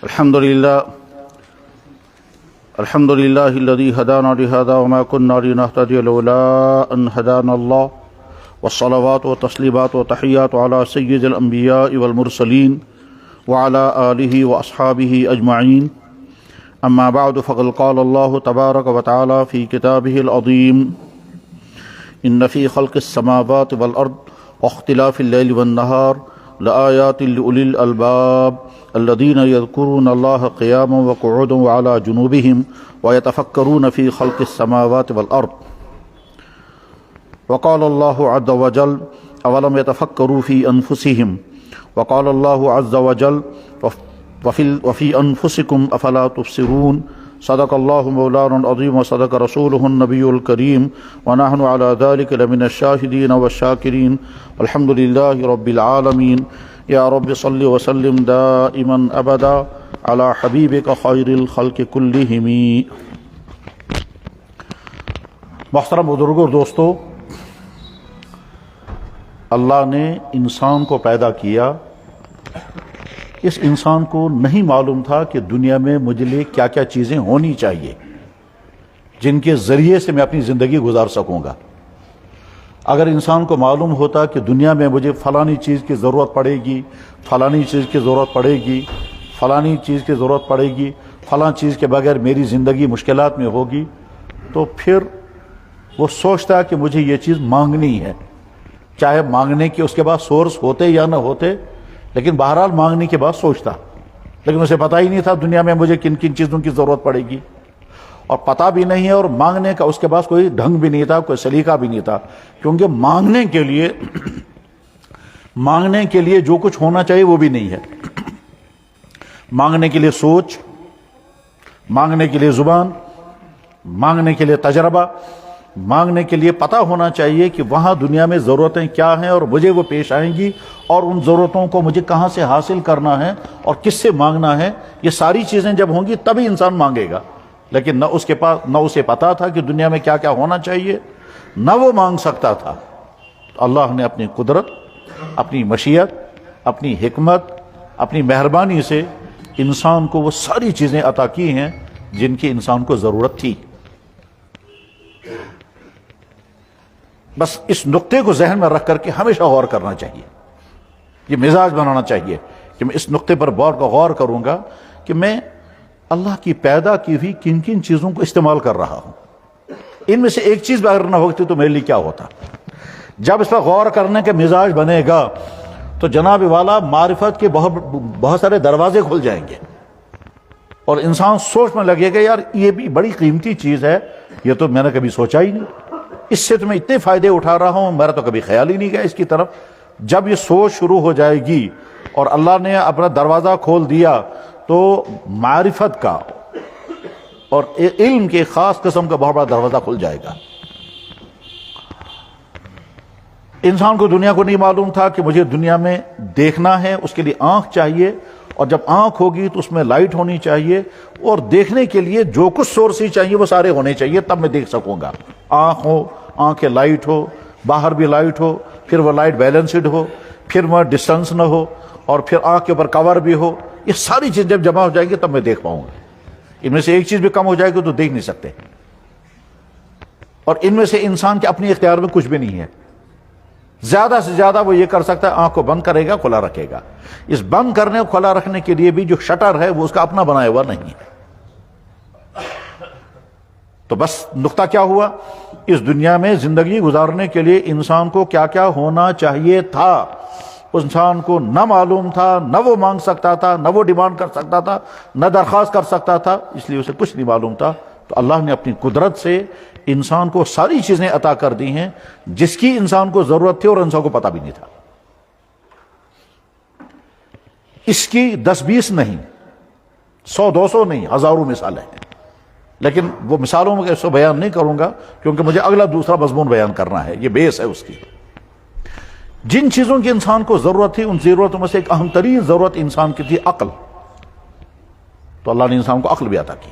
الحمد لله الذي هدانا لهذا وما كنا لنهتدي لولا أن هدانا الله والصلوات والتسليمات والتحيات على سيد الأنبياء والمرسلين وعلى آله وأصحابه أجمعين. أما بعد فقد قال الله تبارك وتعالى في كتابه العظيم: إن في خلق السماوات والأرض واختلاف الليل والنهار لآيات لأولي الألباب الذين يذكرون الله قياما وقعودا وعلى جنوبهم ويتفكرون في خلق السماوات والأرض. وقال الله عز وجل: أولم يتفكروا في أنفسهم. وقال الله عز وجل: وفي أنفسكم أفلا تبصرون. صدق الله مولانا العظيم وصدق رسوله النبي الكريم ونحن على ذلك لمن الشاهدين والشاكرين. الحمد لله رب العالمين. یا رب صلی وسلم دائما ابدا علی حبیبک خیر الخلق کلہم. محترم بزرگوں اور دوستو، اللہ نے انسان کو پیدا کیا. اس انسان کو نہیں معلوم تھا کہ دنیا میں مجھے لیے کیا کیا چیزیں ہونی چاہیے جن کے ذریعے سے میں اپنی زندگی گزار سکوں گا. اگر انسان کو معلوم ہوتا کہ دنیا میں مجھے فلانی چیز کی ضرورت پڑے گی، فلانی چیز کی ضرورت پڑے گی، فلانی چیز کی ضرورت پڑے گی، فلاں چیز کے بغیر میری زندگی مشکلات میں ہوگی، تو پھر وہ سوچتا کہ مجھے یہ چیز مانگنی ہے. چاہے مانگنے کے اس کے بعد سورس ہوتے یا نہ ہوتے، لیکن بہرحال مانگنے کے بعد سوچتا. لیکن اسے پتہ ہی نہیں تھا دنیا میں مجھے کن کن چیزوں کی ضرورت پڑے گی، اور پتہ بھی نہیں ہے، اور مانگنے کا اس کے پاس کوئی ڈھنگ بھی نہیں تھا، کوئی سلیقہ بھی نہیں تھا. کیونکہ مانگنے کے لیے جو کچھ ہونا چاہیے وہ بھی نہیں ہے. مانگنے کے لیے سوچ، مانگنے کے لیے زبان، مانگنے کے لیے تجربہ، مانگنے کے لیے پتہ ہونا چاہیے کہ وہاں دنیا میں ضرورتیں کیا ہیں اور مجھے وہ پیش آئیں گی، اور ان ضرورتوں کو مجھے کہاں سے حاصل کرنا ہے اور کس سے مانگنا ہے. یہ ساری چیزیں جب ہوں گی تبھی انسان مانگے گا. لیکن نہ اس کے پاس، نہ اسے پتا تھا کہ دنیا میں کیا کیا ہونا چاہیے، نہ وہ مانگ سکتا تھا. تو اللہ نے اپنی قدرت، اپنی مشیت، اپنی حکمت، اپنی مہربانی سے انسان کو وہ ساری چیزیں عطا کی ہیں جن کی انسان کو ضرورت تھی. بس اس نقطے کو ذہن میں رکھ کر کے ہمیشہ غور کرنا چاہیے. یہ مزاج بنانا چاہیے کہ میں اس نقطے پر غور کروں گا کہ میں اللہ کی پیدا کی ہوئی کن کن چیزوں کو استعمال کر رہا ہوں. ان میں سے ایک چیز بھی اگر نہ ہوتی تو میرے لیے کیا ہوتا. جب اس پر غور کرنے کا مزاج بنے گا تو جناب والا معرفت کے بہت سارے دروازے کھل جائیں گے، اور انسان سوچ میں لگے گا یار یہ بھی بڑی قیمتی چیز ہے، یہ تو میں نے کبھی سوچا ہی نہیں، اس سے تو میں اتنے فائدے اٹھا رہا ہوں، میرا تو کبھی خیال ہی نہیں گیا اس کی طرف. جب یہ سوچ شروع ہو جائے گی اور اللہ نے اپنا دروازہ کھول دیا تو معرفت کا اور علم کے خاص قسم کا بہت بڑا دروازہ کھل جائے گا. انسان کو دنیا کو نہیں معلوم تھا کہ مجھے دنیا میں دیکھنا ہے، اس کے لیے آنکھ چاہیے، اور جب آنکھ ہوگی تو اس میں لائٹ ہونی چاہیے، اور دیکھنے کے لیے جو کچھ سورس ہی چاہیے وہ سارے ہونے چاہیے، تب میں دیکھ سکوں گا. آنکھ ہو، آنکھ کے لائٹ ہو، باہر بھی لائٹ ہو، پھر وہ لائٹ بیلنسڈ ہو، پھر وہ ڈسٹنس نہ ہو، اور پھر آنکھ کے اوپر کور بھی ہو. یہ ساری چیزیں جب جمع ہو جائیں گی تب میں دیکھ پاؤں گا. ان میں سے ایک چیز بھی کم ہو جائے گی تو دیکھ نہیں سکتے. اور ان میں سے انسان کے اپنے اختیار میں کچھ بھی نہیں ہے. زیادہ سے زیادہ وہ یہ کر سکتا ہے آنکھ کو بند کرے گا، کھلا رکھے گا. اس بند کرنے اور کھلا رکھنے کے لیے بھی جو شٹر ہے وہ اس کا اپنا بنایا ہوا نہیں ہے. تو بس نقطہ کیا ہوا، اس دنیا میں زندگی گزارنے کے لیے انسان کو کیا کیا ہونا چاہیے تھا انسان کو نہ معلوم تھا، نہ وہ مانگ سکتا تھا، نہ وہ ڈیمانڈ کر سکتا تھا، نہ درخواست کر سکتا تھا، اس لیے اسے کچھ نہیں معلوم تھا. تو اللہ نے اپنی قدرت سے انسان کو ساری چیزیں عطا کر دی ہیں جس کی انسان کو ضرورت تھی اور انسان کو پتہ بھی نہیں تھا. اس کی 10-20 نہیں، 100-200 نہیں، ہزاروں مثالیں ہیں. لیکن وہ مثالوں میں اس کو بیان نہیں کروں گا کیونکہ مجھے اگلا دوسرا مضمون بیان کرنا ہے، یہ بیس ہے اس کی. جن چیزوں کی انسان کو ضرورت تھی ان ضرورتوں میں سے ایک اہم ترین ضرورت انسان کی تھی عقل. تو اللہ نے انسان کو عقل بھی عطا کی.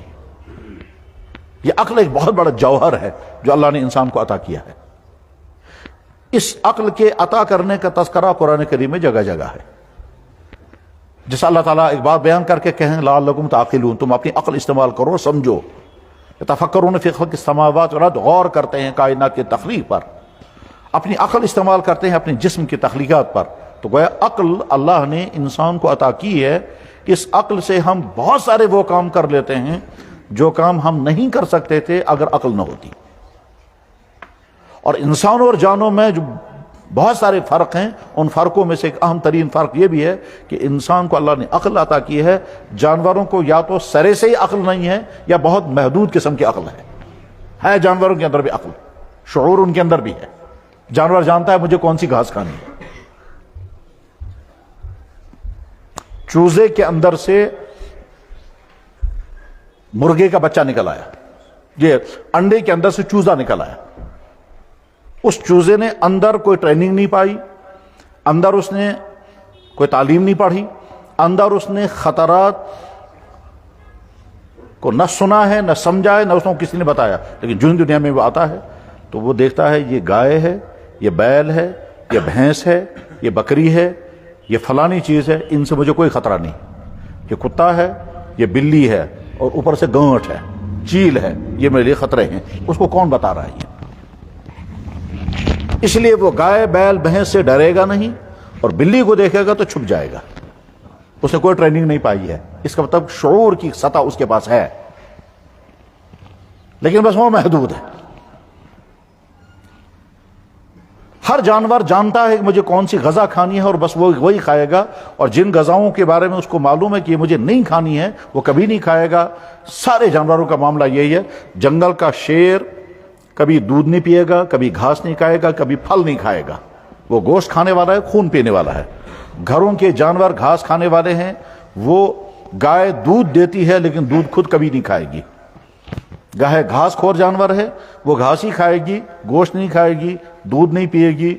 یہ عقل ایک بہت بڑا جوہر ہے جو اللہ نے انسان کو عطا کیا ہے. اس عقل کے عطا کرنے کا تذکرہ قرآن کریم میں جگہ جگہ ہے. جیسا اللہ تعالیٰ ایک بات بیان کر کے کہیں لعلکم تعقلون، تم اپنی عقل استعمال کرو، سمجھو. یتفکرون فی خلق السماوات والارض، غور کرتے ہیں کائنات کی تخلیق پر، اپنی عقل استعمال کرتے ہیں اپنے جسم کی تخلیقات پر. تو گویا عقل اللہ نے انسان کو عطا کی ہے کہ اس عقل سے ہم بہت سارے وہ کام کر لیتے ہیں جو کام ہم نہیں کر سکتے تھے اگر عقل نہ ہوتی. اور انسانوں اور جانوں میں جو بہت سارے فرق ہیں، ان فرقوں میں سے ایک اہم ترین فرق یہ بھی ہے کہ انسان کو اللہ نے عقل عطا کی ہے. جانوروں کو یا تو سرے سے ہی عقل نہیں ہے یا بہت محدود قسم کی عقل ہے جانوروں کے اندر بھی عقل، شعور ان کے اندر بھی ہے. جانور جانتا ہے مجھے کون سی گھاس کھانی ہے. چوزے کے اندر سے مرغے کا بچہ نکل آیا، یہ انڈے کے اندر سے چوزا نکل آیا. اس چوزے نے اندر کوئی ٹریننگ نہیں پائی، اندر اس نے کوئی تعلیم نہیں پڑھی، اندر اس نے خطرات کو نہ سنا ہے نہ سمجھا ہے نہ اس کو کسی نے بتایا. لیکن جو دنیا میں وہ آتا ہے تو وہ دیکھتا ہے یہ گائے ہے، یہ بیل ہے، یہ بھینس ہے، یہ بکری ہے، یہ فلانی چیز ہے، ان سے مجھے کوئی خطرہ نہیں. یہ کتا ہے، یہ بلی ہے، اور اوپر سے گانٹ ہے، چیل ہے، یہ میرے لیے خطرے ہیں. اس کو کون بتا رہا ہے یہ؟ اس لیے وہ گائے بیل بھینس سے ڈرے گا نہیں، اور بلی کو دیکھے گا تو چھپ جائے گا. اس نے کوئی ٹریننگ نہیں پائی ہے. اس کا مطلب شعور کی سطح اس کے پاس ہے، لیکن بس وہ محدود ہے. ہر جانور جانتا ہے کہ مجھے کون سی غذا کھانی ہے اور بس وہ وہی کھائے گا. اور جن غذاؤں کے بارے میں اس کو معلوم ہے کہ یہ مجھے نہیں کھانی ہے وہ کبھی نہیں کھائے گا. سارے جانوروں کا معاملہ یہی ہے. جنگل کا شیر کبھی دودھ نہیں پیے گا، کبھی گھاس نہیں کھائے گا، کبھی پھل نہیں کھائے گا. وہ گوشت کھانے والا ہے، خون پینے والا ہے. گھروں کے جانور گھاس کھانے والے ہیں. وہ گائے دودھ دیتی ہے لیکن دودھ خود کبھی نہیں کھائے گی. گائے گھاس خور جانور ہے، وہ گھاس ہی کھائے گی، گوشت نہیں کھائے گی، دودھ نہیں پیے گی،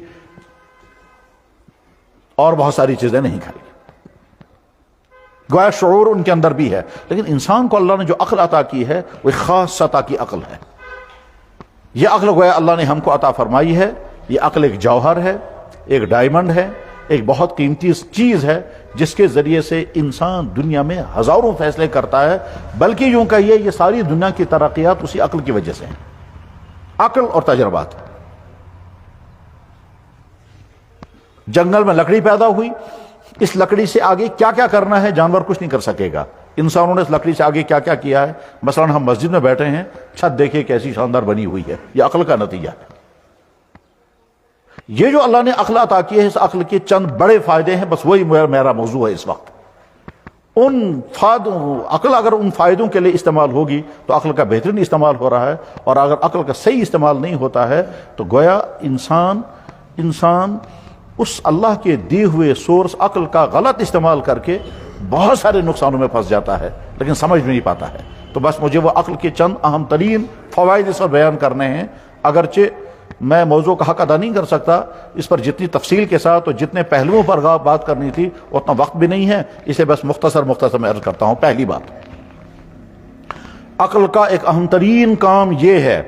اور بہت ساری چیزیں نہیں کھائے گی. گویا شعور ان کے اندر بھی ہے. لیکن انسان کو اللہ نے جو عقل عطا کی ہے وہ خاص سطح کی عقل ہے. یہ عقل گویا اللہ نے ہم کو عطا فرمائی ہے. یہ عقل ایک جوہر ہے، ایک ڈائمنڈ ہے، ایک بہت قیمتی چیز ہے جس کے ذریعے سے انسان دنیا میں ہزاروں فیصلے کرتا ہے. بلکہ یوں کہیے یہ ساری دنیا کی ترقیات اسی عقل کی وجہ سے ہیں. عقل اور تجربات. جنگل میں لکڑی پیدا ہوئی، اس لکڑی سے آگے کیا کیا کرنا ہے جانور کچھ نہیں کر سکے گا. انسانوں نے اس لکڑی سے آگے کیا کیا کیا ہے. مثلا ہم مسجد میں بیٹھے ہیں، چھت دیکھیے کیسی شاندار بنی ہوئی ہے. یہ عقل کا نتیجہ ہے. یہ جو اللہ نے عقل عطا کی ہے، اس عقل کے چند بڑے فائدے ہیں. بس وہی میرا موضوع ہے اس وقت. عقل اگر ان فائدوں کے لیے استعمال ہوگی تو عقل کا بہترین استعمال ہو رہا ہے. اور اگر عقل کا صحیح استعمال نہیں ہوتا ہے تو گویا انسان اس اللہ کے دیے ہوئے سورس عقل کا غلط استعمال کر کے بہت سارے نقصانوں میں پھنس جاتا ہے لیکن سمجھ میں نہیں پاتا ہے. تو بس مجھے وہ عقل کے چند اہم ترین فوائد اس پر بیان کرنے ہیں. اگرچہ میں موضوع کا حق ادا نہیں کر سکتا، اس پر جتنی تفصیل کے ساتھ اور جتنے پہلوؤں پر بات کرنی تھی اتنا وقت بھی نہیں ہے، اسے بس مختصر میں عرض کرتا ہوں. پہلی بات، عقل کا ایک اہم ترین کام یہ ہے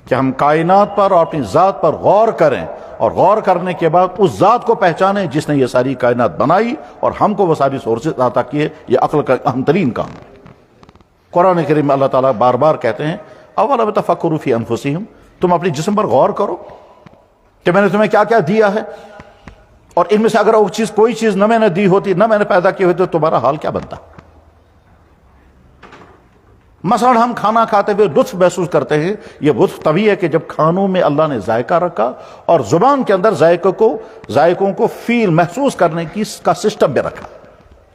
کہ ہم کائنات پر اور اپنی ذات پر غور کریں، اور غور کرنے کے بعد اس ذات کو پہچانیں جس نے یہ ساری کائنات بنائی اور ہم کو وہ ساری سورسز عطا کیے. یہ عقل کا اہم ترین کام ہے. قرآن کریم میں اللہ تعالیٰ بار بار کہتے ہیں اولم تفکروا فی انفسکم، تم اپنی جسم پر غور کرو کہ میں نے تمہیں کیا کیا دیا ہے، اور ان میں سے اگر وہ چیز کوئی چیز نہ میں نے دی ہوتی، نہ میں نے پیدا کی ہوتی، تو تمہارا حال کیا بنتا. مثلا ہم کھانا کھاتے ہوئے لطف محسوس کرتے ہیں. یہ لطف تبھی ہے کہ جب کھانوں میں اللہ نے ذائقہ رکھا اور زبان کے اندر ذائقوں کو فیل محسوس کرنے کا سسٹم بھی رکھا.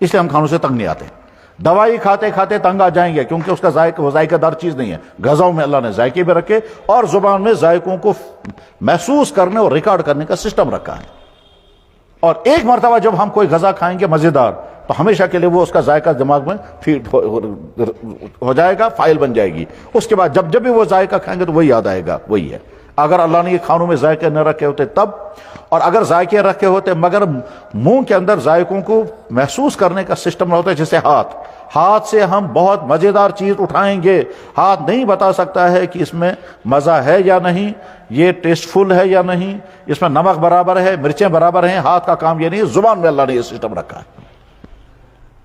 اس لیے ہم کھانوں سے تنگ نہیں آتے. دوائی کھاتے کھاتے تنگ آ جائیں گے کیونکہ اس کا ذائقہ دار چیز نہیں ہے. غذاؤں میں اللہ نے ذائقے بھی رکھے اور زبان میں ذائقوں کو محسوس کرنے اور ریکارڈ کرنے کا سسٹم رکھا ہے. اور ایک مرتبہ جب ہم کوئی غذا کھائیں گے مزیدار تو ہمیشہ کے لیے وہ اس کا ذائقہ دماغ میں فیڈ ہو جائے گا، فائل بن جائے گی. اس کے بعد جب بھی وہ ذائقہ کھائیں گے تو وہی یاد آئے گا. وہی ہے. اگر اللہ نے یہ کھانوں میں ذائقے نہ رکھے ہوتے تب، اور اگر ذائقے رکھے ہوتے مگر منہ کے اندر ذائقوں کو محسوس کرنے کا سسٹم نہ ہوتا، جیسے ہاتھ سے ہم بہت مزیدار چیز اٹھائیں گے، ہاتھ نہیں بتا سکتا ہے کہ اس میں مزہ ہے یا نہیں، یہ ٹیسٹ فل ہے یا نہیں، اس میں نمک برابر ہے، مرچیں برابر ہیں. ہاتھ کا کام یہ نہیں، زبان میں اللہ نے یہ سسٹم رکھا ہے.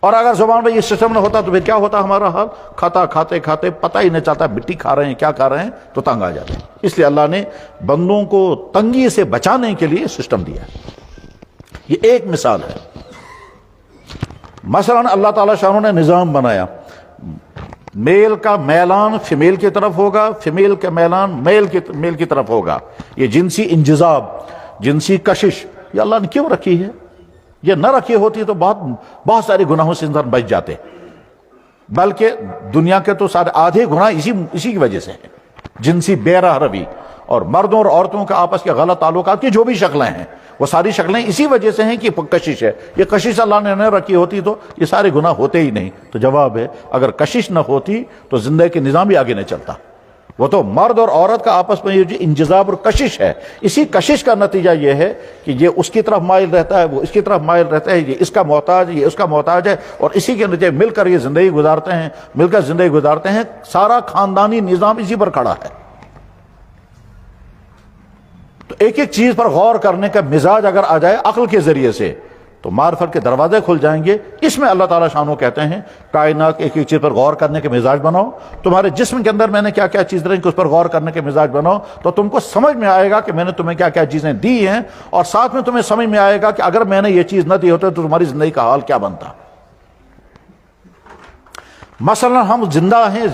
اور اگر زبان میں یہ سسٹم نہ ہوتا تو پھر کیا ہوتا ہمارا حال؟ کھاتے کھاتے پتہ ہی نہیں چلتا مٹی کھا رہے ہیں کیا کھا رہے ہیں، تو تنگ آ جاتے ہیں۔ اس لیے اللہ نے بندوں کو تنگی سے بچانے کے لیے سسٹم دیا ہے۔ یہ ایک مثال ہے۔ مثلا اللہ تعالیٰ شاہ نے نظام بنایا، میل کا میلان فیمیل کی طرف ہوگا، فیمیل کا میلان میل کی طرف ہوگا۔ یہ جنسی انجذاب، جنسی کشش، یہ اللہ نے کیوں رکھی ہے؟ یہ نہ رکھی ہوتی تو بہت سارے گناہوں سے انسان بچ جاتے، بلکہ دنیا کے تو سارے آدھے گناہ اسی کی وجہ سے ہیں۔ جنسی بے راہ روی اور مردوں اور عورتوں کے آپس کے غلط تعلقات کی جو بھی شکلیں ہیں، وہ ساری شکلیں اسی وجہ سے ہیں کہ کشش ہے۔ یہ کشش اللہ نے نہ رکھی ہوتی تو یہ سارے گناہ ہوتے ہی نہیں۔ تو جواب ہے، اگر کشش نہ ہوتی تو زندگی کے نظام بھی آگے نہیں چلتا۔ وہ تو مرد اور عورت کا آپس میں یہ جو انجذاب اور کشش ہے، اسی کشش کا نتیجہ یہ ہے کہ یہ اس کی طرف مائل رہتا ہے، وہ اس کی طرف مائل رہتا ہے، یہ اس کا محتاج ہے، یہ اس کا محتاج ہے، اور اسی کے نتیجے مل کر یہ زندگی گزارتے ہیں۔ سارا خاندانی نظام اسی پر کھڑا ہے۔ تو ایک ایک چیز پر غور کرنے کا مزاج اگر آ جائے عقل کے ذریعے سے تو معرفت کے دروازے کھل جائیں گے۔ اس میں اللہ تعالیٰ شانو کہتے ہیں کائنات ایک ایک چیز پر غور کرنے کے مزاج بناؤ، تمہارے جسم کے اندر میں نے کیا کیا چیز رہی کہ اس پر غور کرنے کے مزاج بناؤ، تو تم کو سمجھ میں آئے گا کہ میں نے تمہیں کیا کیا چیزیں دی ہیں، اور ساتھ میں تمہیں سمجھ میں آئے گا کہ اگر میں نے یہ چیز نہ دی ہوتی تو تمہاری زندگی کا حال کیا بنتا۔ مثلا ہم زندہ ہیں،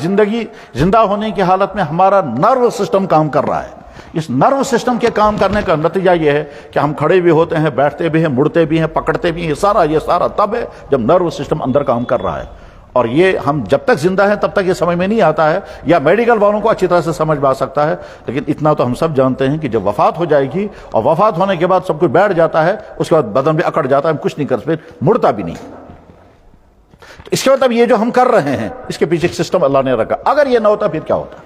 زندہ ہونے کی حالت میں ہمارا نرو سسٹم کام کر رہا ہے۔ اس نرو سسٹم کے کام کرنے کا نتیجہ یہ ہے کہ ہم کھڑے بھی ہوتے ہیں، بیٹھتے بھی ہیں، مڑتے بھی ہیں، پکڑتے بھی ہیں۔ یہ سارا تب ہے جب نرو سسٹم اندر کام کر رہا ہے۔ اور یہ ہم جب تک زندہ ہیں تب تک یہ سمجھ میں نہیں آتا ہے، یا میڈیکل والوں کو اچھی طرح سے سمجھ میں آ سکتا ہے، لیکن اتنا تو ہم سب جانتے ہیں کہ جب وفات ہو جائے گی اور وفات ہونے کے بعد سب کچھ بیٹھ جاتا ہے، اس کے بعد بدن بھی اکڑ جاتا ہے، ہم کچھ نہیں کر سکتے، مڑتا بھی نہیں۔ تو اس کے مطلب یہ جو ہم کر رہے ہیں اس کے پیچھے ایک سسٹم اللہ نے رکھا۔ اگر یہ نہ ہوتا پھر کیا ہوتا؟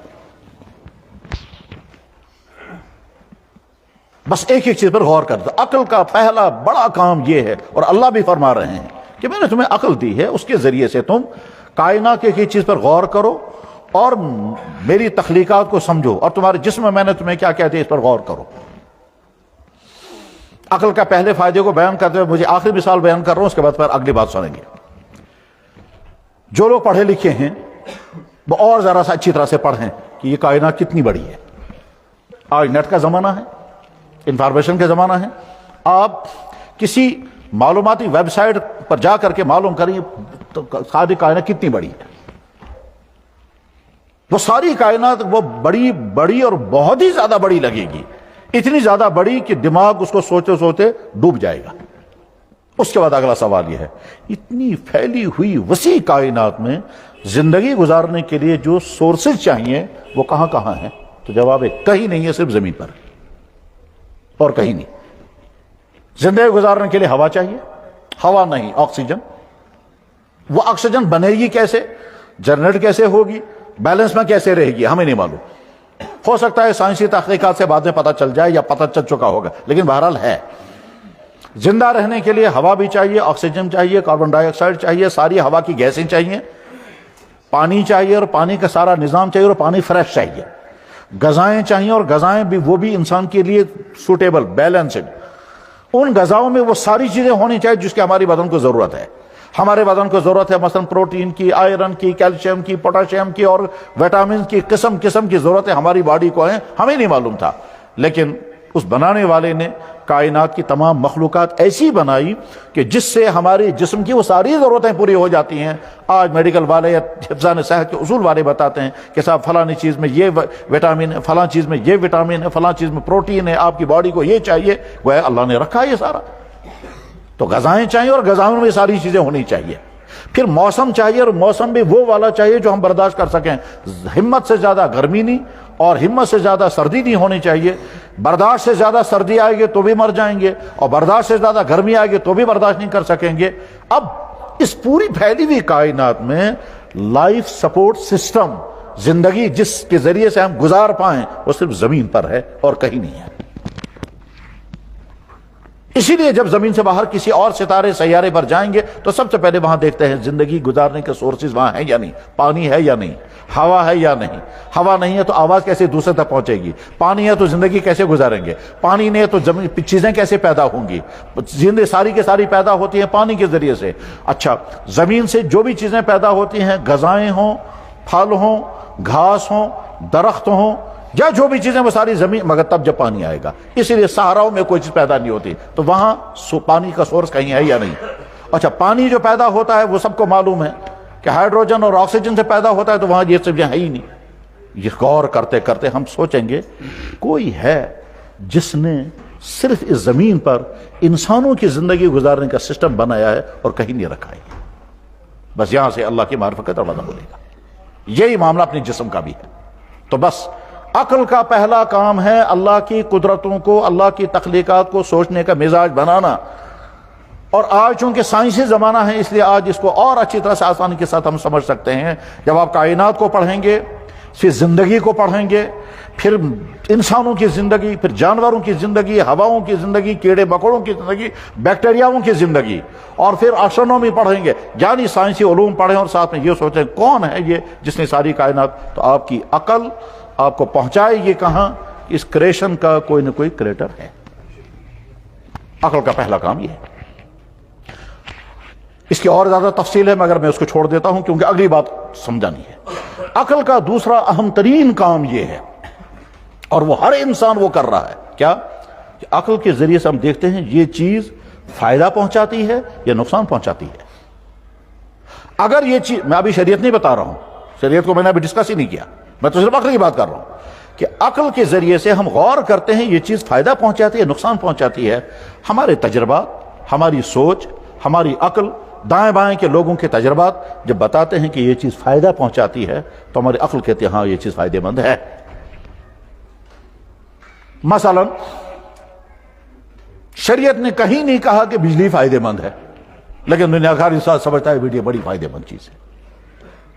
بس ایک ایک چیز پر غور کرتا۔ عقل کا پہلا بڑا کام یہ ہے، اور اللہ بھی فرما رہے ہیں کہ میں نے تمہیں عقل دی ہے، اس کے ذریعے سے تم کائنات کی ایک چیز پر غور کرو اور میری تخلیقات کو سمجھو، اور تمہارے جسم میں نے تمہیں کیا کیا دیا اس پر غور کرو۔ عقل کا پہلے فائدے کو بیان کرتے ہوئے مجھے آخری مثال بیان کر رہا ہوں، اس کے بعد پھر اگلی بات سنیں گے۔ جو لوگ پڑھے لکھے ہیں وہ اور ذرا سا اچھی طرح سے پڑھیں کہ یہ کائنات کتنی بڑی ہے۔ آج نیٹ کا زمانہ ہے، انفارمیشن کا زمانہ ہے۔ آپ کسی معلوماتی ویب سائٹ پر جا کر کے معلوم کریں تو ساری کائنات کتنی بڑی ہے۔ وہ ساری کائنات وہ بڑی اور بہت ہی زیادہ بڑی لگے گی، اتنی زیادہ بڑی کہ دماغ اس کو سوچتے سوچتے ڈوب جائے گا۔ اس کے بعد اگلا سوال یہ ہے، اتنی پھیلی ہوئی وسیع کائنات میں زندگی گزارنے کے لیے جو سورسز چاہیے وہ کہاں کہاں ہیں؟ تو جواب ہے کہیں نہیں ہے، صرف زمین پر اور کہیں نہیں۔ زندگی گزارنے کے لیے ہوا چاہیے، ہوا نہیں، آکسیجن۔ وہ آکسیجن بنے گی کیسے، جنریٹ کیسے ہوگی، بیلنس میں کیسے رہے گی، ہمیں نہیں معلوم۔ ہو سکتا ہے سائنسی تحقیقات سے بعد میں پتہ چل جائے یا پتہ چل چکا ہوگا، لیکن بہرحال ہے۔ زندہ رہنے کے لیے ہوا بھی چاہیے، آکسیجن چاہیے، کاربن ڈائی آکسائڈ چاہیے، ساری ہوا کی گیسیں چاہیے، پانی چاہیے اور پانی کا سارا نظام چاہیے، اور پانی فریش چاہیے، غذائیں چاہیے، اور غذائیں بھی وہ بھی انسان کے لیے سوٹیبل، بیلنسڈ۔ ان غذاؤں میں وہ ساری چیزیں ہونی چاہیے جس کی ہماری بدن کو ضرورت ہے۔ ہمارے بدن کو ضرورت ہے مثلا پروٹین کی، آئرن کی، کیلشیم کی، پوٹاشیم کی، اور وٹامن کی، قسم کی ضرورتیں ہماری باڈی کو ہیں، ہمیں نہیں معلوم تھا۔ لیکن اس بنانے والے نے کائنات کی تمام مخلوقات ایسی بنائی کہ جس سے ہمارے جسم کی وہ ساری ضرورتیں پوری ہو جاتی ہیں۔ آج میڈیکل والے یا حفظان صحت کے اصول والے بتاتے ہیں کہ صاحب فلانی چیز میں یہ وٹامن ہے، فلاں چیز میں یہ وٹامن ہے، فلاں چیز میں پروٹین ہے، آپ کی باڈی کو یہ چاہیے، گویا اللہ نے رکھا ہے یہ سارا۔ تو غذائیں چاہیے اور غذاؤں میں ساری چیزیں ہونی چاہیے۔ پھر موسم چاہیے، اور موسم بھی وہ والا چاہیے جو ہم برداشت کر سکیں۔ ہمت سے زیادہ گرمی نہیں اور ہمت سے زیادہ سردی نہیں ہونی چاہیے۔ برداشت سے زیادہ سردی آئے گی تو بھی مر جائیں گے، اور برداشت سے زیادہ گرمی آئے گی تو بھی برداشت نہیں کر سکیں گے۔ اب اس پوری پھیلی ہوئی کائنات میں لائف سپورٹ سسٹم، زندگی جس کے ذریعے سے ہم گزار پائیں، وہ صرف زمین پر ہے اور کہیں نہیں ہے۔ اسی لیے جب زمین سے باہر کسی اور ستارے سیارے پر جائیں گے تو سب سے پہلے وہاں دیکھتے ہیں زندگی گزارنے کے سورسز وہاں ہیں یا نہیں، پانی ہے یا نہیں، ہوا ہے یا نہیں، ہوا نہیں ہے تو آواز کیسے دوسرے تک پہنچے گی، پانی ہے تو زندگی کیسے گزاریں گے، پانی نہیں ہے تو چیزیں کیسے پیدا ہوں گی، زندگی ساری کی ساری پیدا ہوتی ہیں پانی کے ذریعے سے۔ اچھا، زمین سے جو بھی چیزیں پیدا ہوتی ہیں، غذائیں ہوں، پھل ہوں، گھاس ہوں، درخت ہوں، یا جو بھی چیزیں وہ ساری زمین، مگر تب جب پانی آئے گا۔ اسی لیے صحراؤں میں کوئی چیز پیدا نہیں ہوتی، تو وہاں پانی کا سورس کہیں ہے یا نہیں۔ اچھا، پانی جو پیدا ہوتا ہے وہ سب کو معلوم ہے کہ ہائیڈروجن اور آکسیجن سے پیدا ہوتا ہے، تو وہاں یہ چیزیں ہے ہی نہیں۔ یہ غور کرتے کرتے ہم سوچیں گے کوئی ہے جس نے صرف اس زمین پر انسانوں کی زندگی گزارنے کا سسٹم بنایا ہے اور کہیں نہیں رکھا ہے۔ بس یہاں سے اللہ کی معرفت کا دروازہ کھلے گا۔ یہی معاملہ اپنے جسم کا بھی ہے۔ تو بس عقل کا پہلا کام ہے اللہ کی قدرتوں کو، اللہ کی تخلیقات کو سوچنے کا مزاج بنانا۔ اور آج چونکہ سائنسی زمانہ ہے اس لیے آج اس کو اور اچھی طرح سے آسانی کے ساتھ ہم سمجھ سکتے ہیں۔ جب آپ کائنات کو پڑھیں گے، پھر زندگی کو پڑھیں گے، پھر انسانوں کی زندگی، پھر جانوروں کی زندگی، ہواؤں کی زندگی، کیڑے مکوڑوں کی زندگی، بیکٹیریاؤں کی زندگی، اور پھر آسٹرونومی پڑھیں گے، یعنی سائنسی علوم پڑھیں اور ساتھ میں یہ سوچیں کون ہے یہ جس نے ساری کائنات۔ تو آپ کی عقل آپ کو پہنچائے یہ کہاں، اس کریشن کا کوئی نہ کوئی کریٹر ہے۔ عقل کا پہلا کام یہ ہے۔ اس کی اور زیادہ تفصیل ہے مگر میں اس کو چھوڑ دیتا ہوں کیونکہ اگلی بات سمجھانی ہے۔ عقل کا دوسرا اہم ترین کام یہ ہے، اور وہ ہر انسان وہ کر رہا ہے، کیا کہ عقل کے ذریعے سے ہم دیکھتے ہیں یہ چیز فائدہ پہنچاتی ہے یا نقصان پہنچاتی ہے۔ اگر یہ چیز، میں ابھی شریعت نہیں بتا رہا ہوں، شریعت کو میں نے ابھی ڈسکس ہی نہیں کیا، میں تو صرف عقل کی بات کر رہا ہوں کہ عقل کے ذریعے سے ہم غور کرتے ہیں یہ چیز فائدہ پہنچاتی ہے نقصان پہنچاتی ہے۔ ہمارے تجربات، ہماری سوچ، ہماری عقل، دائیں بائیں کے لوگوں کے تجربات جب بتاتے ہیں کہ یہ چیز فائدہ پہنچاتی ہے تو ہماری عقل کہتی ہے ہاں یہ چیز فائدہ مند ہے۔ مثلا شریعت نے کہیں نہیں کہا کہ بجلی فائدہ مند ہے، لیکن دنیا کا ہر انسان سمجھتا ہے بجلی بڑی فائدہ مند چیز ہے،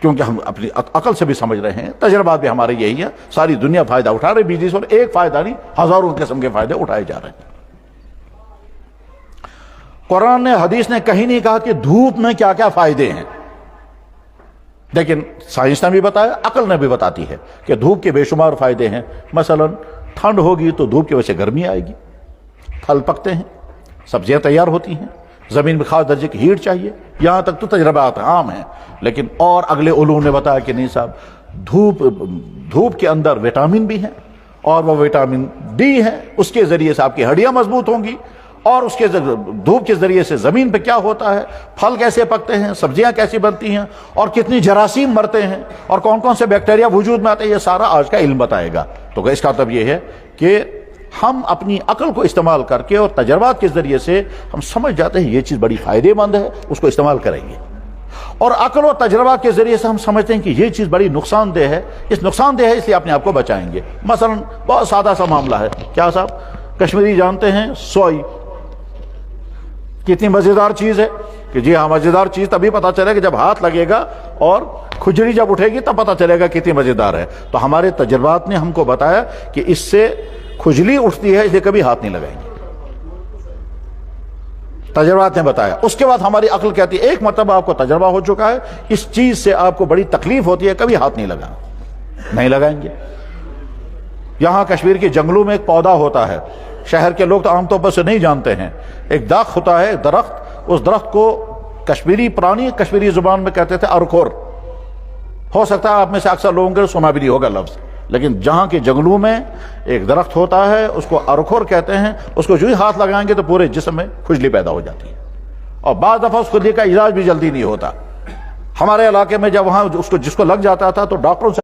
کیونکہ ہم اپنی عقل سے بھی سمجھ رہے ہیں، تجربات بھی ہمارے یہی ہیں، ساری دنیا فائدہ اٹھا رہے بجلی سے، اور ایک فائدہ نہیں ہزاروں قسم کے فائدے اٹھائے جا رہے ہیں۔ قرآن نے، حدیث نے کہیں نہیں کہا کہ دھوپ میں کیا کیا فائدے ہیں، لیکن سائنس نے بھی بتایا، عقل نے بھی بتاتی ہے کہ دھوپ کے بے شمار فائدے ہیں۔ مثلا ٹھنڈ ہوگی تو دھوپ کی وجہ سے گرمی آئے گی، پھل پکتے ہیں، سبزیاں تیار ہوتی ہیں، زمین میں خاص درجے کی ہیٹ چاہیے، یہاں تک تو تجربات عام ہیں۔ لیکن اور اگلے علوم نے بتایا کہ نہیں صاحب، دھوپ کے اندر وٹامن بھی ہیں، اور وہ وٹامن ڈی ہے، اس کے ذریعے سے آپ کی ہڈیاں مضبوط ہوں گی، اور اس کے دھوپ کے ذریعے سے زمین پہ کیا ہوتا ہے، پھل کیسے پکتے ہیں، سبزیاں کیسی بنتی ہیں، اور کتنی جراثیم مرتے ہیں، اور کون کون سے بیکٹیریا وجود میں آتے ہیں، یہ سارا آج کا علم بتائے گا۔ تو اس کا مطلب یہ ہے کہ ہم اپنی عقل کو استعمال کر کے اور تجربات کے ذریعے سے ہم سمجھ جاتے ہیں یہ چیز بڑی فائدے مند ہے، اس کو استعمال کریں گے، اور عقل اور تجربات کے ذریعے سے ہم سمجھتے ہیں کہ یہ چیز بڑی نقصان دہ ہے، اس نقصان دہ ہے اس لیے اپنے آپ کو بچائیں گے۔ مثلا بہت سادہ سا معاملہ ہے، کیا صاحب، کشمیری جانتے ہیں سوئی کتنی مزیدار چیز ہے، کہ جی ہاں مزیدار چیز تبھی پتہ چلے گا جب ہاتھ لگے گا اور کھجلی جب اٹھے گی تب پتہ چلے گا کتنی مزیدار ہے۔ تو ہمارے تجربات نے ہم کو بتایا کہ اس سے کھجلی اٹھتی ہے، اس لیے کبھی ہاتھ نہیں لگائیں گے، تجربات نے بتایا۔ اس کے بعد ہماری عقل کہتی ہے ایک مرتبہ آپ کو تجربہ ہو چکا ہے، اس چیز سے آپ کو بڑی تکلیف ہوتی ہے، کبھی ہاتھ نہیں لگانا، نہیں لگائیں گے۔ یہاں کشمیر کے جنگلوں میں ایک پودا ہوتا ہے، شہر کے لوگ تو عام طور پر سے نہیں جانتے ہیں، ایک داغ ہوتا ہے، درخت، اس درخت کو پرانی کشمیری زبان میں کہتے تھے ارکھور۔ ہو سکتا ہے آپ میں سے اکثر لوگوں کے سنا بھی نہیں ہوگا لفظ، لیکن جہاں کے جنگلوں میں ایک درخت ہوتا ہے اس کو ارکھور کہتے ہیں، اس کو جو ہی ہاتھ لگائیں گے تو پورے جسم میں کھجلی پیدا ہو جاتی ہے، اور بعض دفعہ اس کھجلی کا علاج بھی جلدی نہیں ہوتا۔ ہمارے علاقے میں جب وہاں جس کو لگ جاتا تھا تو ڈاکٹروں سے،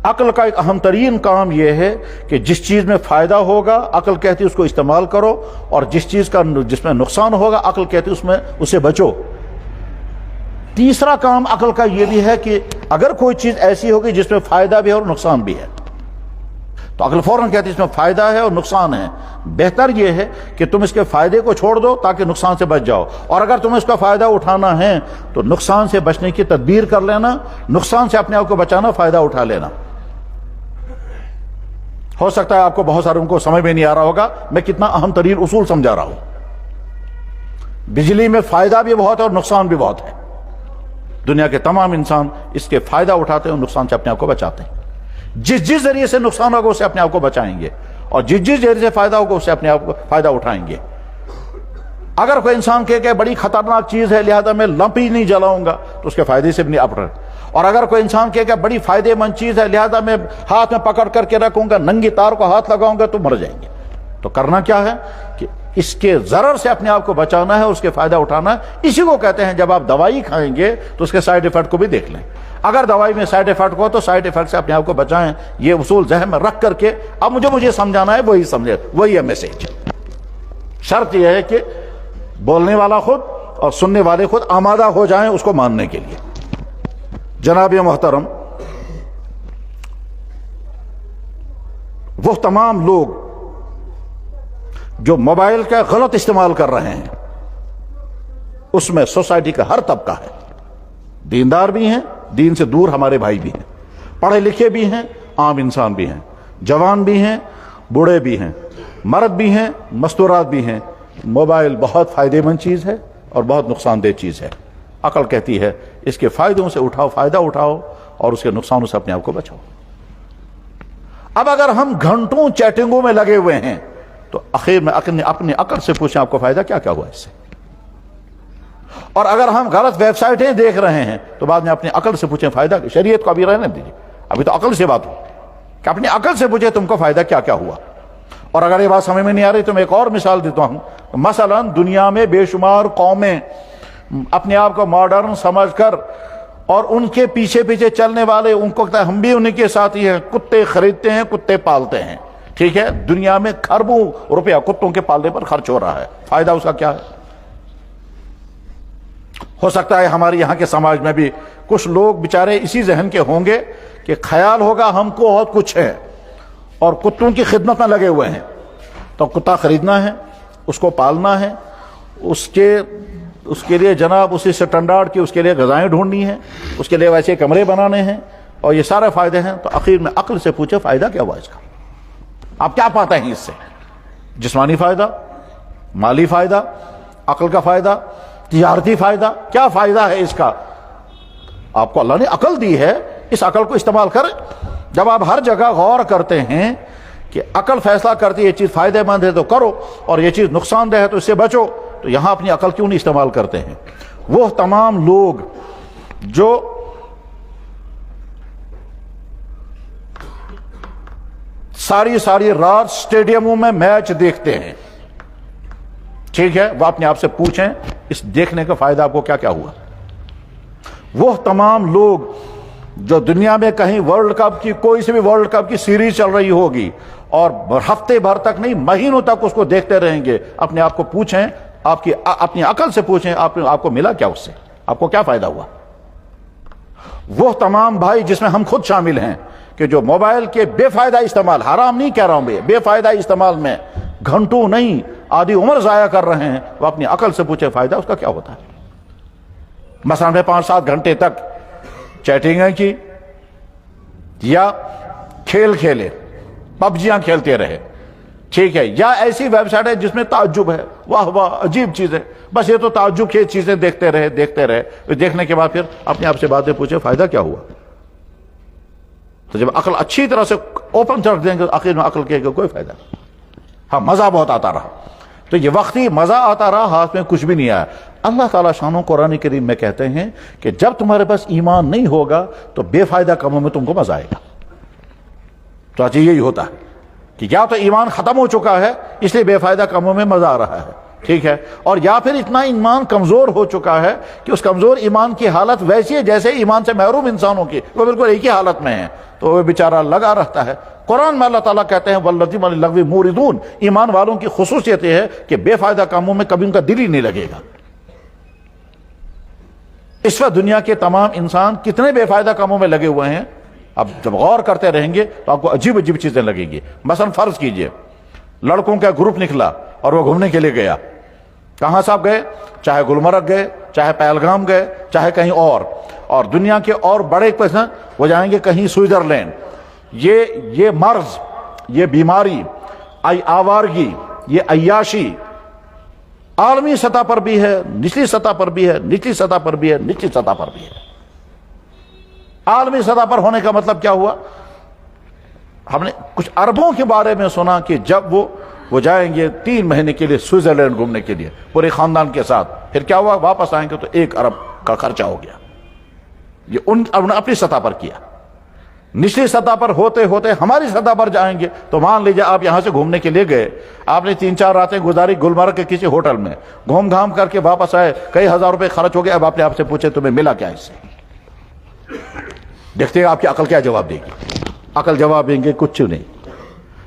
عقل کا ایک اہم ترین کام یہ ہے کہ جس چیز میں فائدہ ہوگا عقل کہتی ہے اس کو استعمال کرو، اور جس میں نقصان ہوگا عقل کہتی ہے اس سے بچو۔ تیسرا کام عقل کا یہ بھی ہے کہ اگر کوئی چیز ایسی ہوگی جس میں فائدہ بھی ہے اور نقصان بھی ہے تو عقل فوراً کہتی ہے اس میں فائدہ ہے اور نقصان ہے، بہتر یہ ہے کہ تم اس کے فائدے کو چھوڑ دو تاکہ نقصان سے بچ جاؤ، اور اگر تمہیں اس کا فائدہ اٹھانا ہے تو نقصان سے بچنے کی تدبیر کر لینا، نقصان سے اپنے آپ کو بچانا، فائدہ اٹھا لینا۔ ہو سکتا ہے آپ کو بہت سارے ان کو سمجھ میں نہیں آ رہا ہوگا میں کتنا اہم ترین اصول سمجھا رہا ہوں. بجلی میں فائدہ بھی بہت ہے اور نقصان بھی بہت ہے. دنیا کے تمام انسان اس کے فائدہ اٹھاتے ہیں اور نقصان سے اپنے آپ کو بچاتے ہیں. جس ذریعے سے نقصان ہوگا اسے اپنے آپ کو بچائیں گے, اور جس ذریعے سے فائدہ ہوگا اسے اپنے آپ کو فائدہ اٹھائیں گے. اگر کوئی انسان کہے کہ بڑی خطرناک چیز ہے لہذا میں لمپ ہی نہیں جلاؤں گا تو اس کے فائدے سے بھی نہیں اپٹ رہے. اور اگر کوئی انسان کہے کہ بڑی فائدے مند چیز ہے لہذا میں ہاتھ میں پکڑ کر کے رکھوں گا, ننگی تار کو ہاتھ لگاؤں گا تو مر جائیں گے. تو کرنا کیا ہے کہ اس کے ضرر سے اپنے آپ کو بچانا ہے اور اس کے فائدہ اٹھانا ہے. اسی کو کہتے ہیں جب آپ دوائی کھائیں گے تو اس کے سائیڈ ایفیکٹ کو بھی دیکھ لیں. اگر دوائی میں سائیڈ ایفیکٹ ہو تو سائیڈ ایفیکٹ سے اپنے آپ کو بچائیں. یہ اصول ذہن میں رکھ کر کے اب مجھے سمجھانا ہے, وہی سمجھے, وہی ہے میسج. شرط یہ ہے کہ بولنے والا خود اور سننے والے خود آمادہ ہو جائیں اس کو ماننے کے لیے. جناب محترم, وہ تمام لوگ جو موبائل کا غلط استعمال کر رہے ہیں اس میں سوسائٹی کا ہر طبقہ ہے. دیندار بھی ہیں, دین سے دور ہمارے بھائی بھی ہیں, پڑھے لکھے بھی ہیں, عام انسان بھی ہیں, جوان بھی ہیں, بوڑھے بھی ہیں, مرد بھی ہیں, مستورات بھی ہیں. موبائل بہت فائدہ مند چیز ہے اور بہت نقصان دہ چیز ہے. عقل کہتی ہے اس کے فائدوں سے فائدہ اٹھاؤ اور اس کے نقصانوں سے اپنے آپ کو بچاؤ. اب اگر ہم گھنٹوں چیٹنگوں میں لگے ہوئے ہیں تو آخر میں اپنی عقل سے پوچھیں آپ کو فائدہ کیا کیا ہوا اس سے. اور اگر ہم غلط ویب سائٹیں دیکھ رہے ہیں تو بعد میں اپنی عقل سے پوچھیں فائدہ. شریعت کو ابھی رہنے دیجیے, ابھی تو عقل سے بات ہو کہ اپنی عقل سے پوچھیں تم کو فائدہ کیا کیا ہوا. اور اگر یہ بات سمجھ میں نہیں آ رہی تو میں ایک اور مثال دیتا ہوں. مثلا دنیا میں بے شمار قومیں اپنے آپ کو ماڈرن سمجھ کر اور ان کے پیچھے پیچھے چلنے والے, ان کو ہم بھی انہیں کے ساتھی ہیں, کتے خریدتے ہیں, کتے پالتے ہیں. ٹھیک ہے, دنیا میں کھربوں روپیہ کتوں کے پالنے پر خرچ ہو رہا ہے. فائدہ اس کا کیا ہے؟ ہو سکتا ہے ہمارے یہاں کے سماج میں بھی کچھ لوگ بیچارے اسی ذہن کے ہوں گے کہ خیال ہوگا ہم کو بہت کچھ ہے اور کتوں کی خدمت میں لگے ہوئے ہیں, تو کتا خریدنا ہے, اس کو پالنا ہے, اس کے لیے جناب اسی سٹینڈرڈ کی اس کے لیے غذائیں ڈھونڈنی ہیں, اس کے لیے ویسے کمرے بنانے ہیں, اور یہ سارے فائدے ہیں. تو آخر میں عقل سے پوچھے فائدہ کیا ہوا اس کا, آپ کیا پاتے ہیں اس سے؟ جسمانی فائدہ, مالی فائدہ, عقل کا فائدہ, تجارتی فائدہ, کیا فائدہ ہے اس کا؟ آپ کو اللہ نے عقل دی ہے, اس عقل کو استعمال کریں. جب آپ ہر جگہ غور کرتے ہیں کہ عقل فیصلہ کرتی ہے یہ چیز فائدہ مند ہے تو کرو اور یہ چیز نقصان دہ ہے تو اس سے بچو, تو یہاں اپنی عقل کیوں نہیں استعمال کرتے ہیں؟ وہ تمام لوگ جو ساری رات سٹیڈیموں میں میچ دیکھتے ہیں, ٹھیک ہے, وہ اپنے آپ سے پوچھیں اس دیکھنے کا فائدہ آپ کو کیا کیا ہوا. وہ تمام لوگ جو دنیا میں کہیں ورلڈ کپ کی کوئی سے بھی ورلڈ کپ کی سیریز چل رہی ہوگی اور ہفتے بھر تک نہیں مہینوں تک اس کو دیکھتے رہیں گے, اپنے آپ کو پوچھیں, اپنی عقل سے پوچھیں آپ کو ملا کیا اس سے, آپ کو کیا فائدہ ہوا. وہ تمام بھائی جس میں ہم خود شامل ہیں کہ جو موبائل کے بے فائدہ استعمال, حرام نہیں کہہ رہا ہوں, بے فائدہ استعمال میں گھنٹوں نہیں آدھی عمر ضائع کر رہے ہیں, وہ اپنی عقل سے پوچھے فائدہ اس کا کیا ہوتا ہے. مثلا میں 5-7 گھنٹے تک چیٹنگیں کی یا کھیل کھیلے, پبجیاں کھیلتے رہے, ٹھیک ہے, یا ایسی ویب سائٹ ہے جس میں تعجب ہے, واہ واہ عجیب چیز ہے, بس یہ تو تعجب کی چیزیں دیکھتے رہے, دیکھنے کے بعد پھر اپنے آپ سے باتیں پوچھے فائدہ کیا ہوا. تو جب عقل اچھی طرح سے اوپن رکھ دیں گے آخر میں عقل کہے گا کوئی فائدہ نہیں, ہاں مزہ بہت آتا رہا. تو یہ وقتی مزہ آتا رہا, ہاتھ میں کچھ بھی نہیں آیا. اللہ تعالیٰ شانوں قرآن کریم میں کہتے ہیں کہ جب تمہارے پاس ایمان نہیں ہوگا تو بے فائدہ کاموں میں تم کو مزہ آئے گا. تو آج یہی ہوتا ہے کہ یا تو ایمان ختم ہو چکا ہے اس لیے بے فائدہ کاموں میں مزہ آ رہا ہے, ٹھیک ہے, اور یا پھر اتنا ایمان کمزور ہو چکا ہے کہ اس کمزور ایمان کی حالت ویسی ہے جیسے ایمان سے محروم انسانوں کی, وہ بالکل ایک ہی حالت میں ہے, تو وہ بیچارہ لگا رہتا ہے. قرآن میں اللہ تعالیٰ کہتے ہیں والذین عن اللغو معرضون, ایمان والوں کی خصوصیت یہ ہے کہ بے فائدہ کاموں میں کبھی ان کا دل ہی نہیں لگے گا. اس وقت دنیا کے تمام انسان کتنے بے فائدہ کاموں میں لگے ہوئے ہیں, اب جب غور کرتے رہیں گے تو آپ کو عجیب عجیب چیزیں لگیں گی. مثلا فرض کیجئے لڑکوں کا گروپ نکلا اور وہ گھومنے کے لیے گیا, کہاں صاحب گئے, چاہے گلمرگ گئے, چاہے پہلگام گئے, چاہے کہیں اور دنیا کے اور بڑے پیسے وہ جائیں گے کہیں سوئٹزرلینڈ. یہ مرض یہ بیماری، آوارگی، یہ عیاشی عالمی سطح پر بھی ہے، نچلی سطح پر بھی ہے، نچلی سطح پر بھی ہے، نچلی سطح پر بھی ہے۔ عالمی سطح پر ہونے کا مطلب کیا ہوا؟ ہم نے کچھ عربوں کے بارے میں سنا کہ جب وہ جائیں گے 3 مہینے کے لیے سوئٹزرلینڈ گھومنے کے لیے پورے خاندان کے ساتھ، پھر کیا ہوا؟ واپس آئیں گے تو 1 ارب کا خرچہ ہو گیا۔ یہ انہوں نے اپنی سطح پر کیا۔ نچلی سطح پر ہوتے ہوتے ہماری سطح پر جائیں گے تو مان لیجیے آپ یہاں سے گھومنے کے لیے گئے، آپ نے 3-4 راتیں گزاری گلمرگ کے کسی ہوٹل میں، گھوم گھام کر کے واپس آئے، کئی ہزار روپے خرچ ہو گئے۔ اب آپ نے آپ سے پوچھے تمہیں ملا کیا اس سے؟ دیکھتے ہیں آپ کی عقل کیا جواب دے گی۔ عقل جواب دیں گے کچھ نہیں،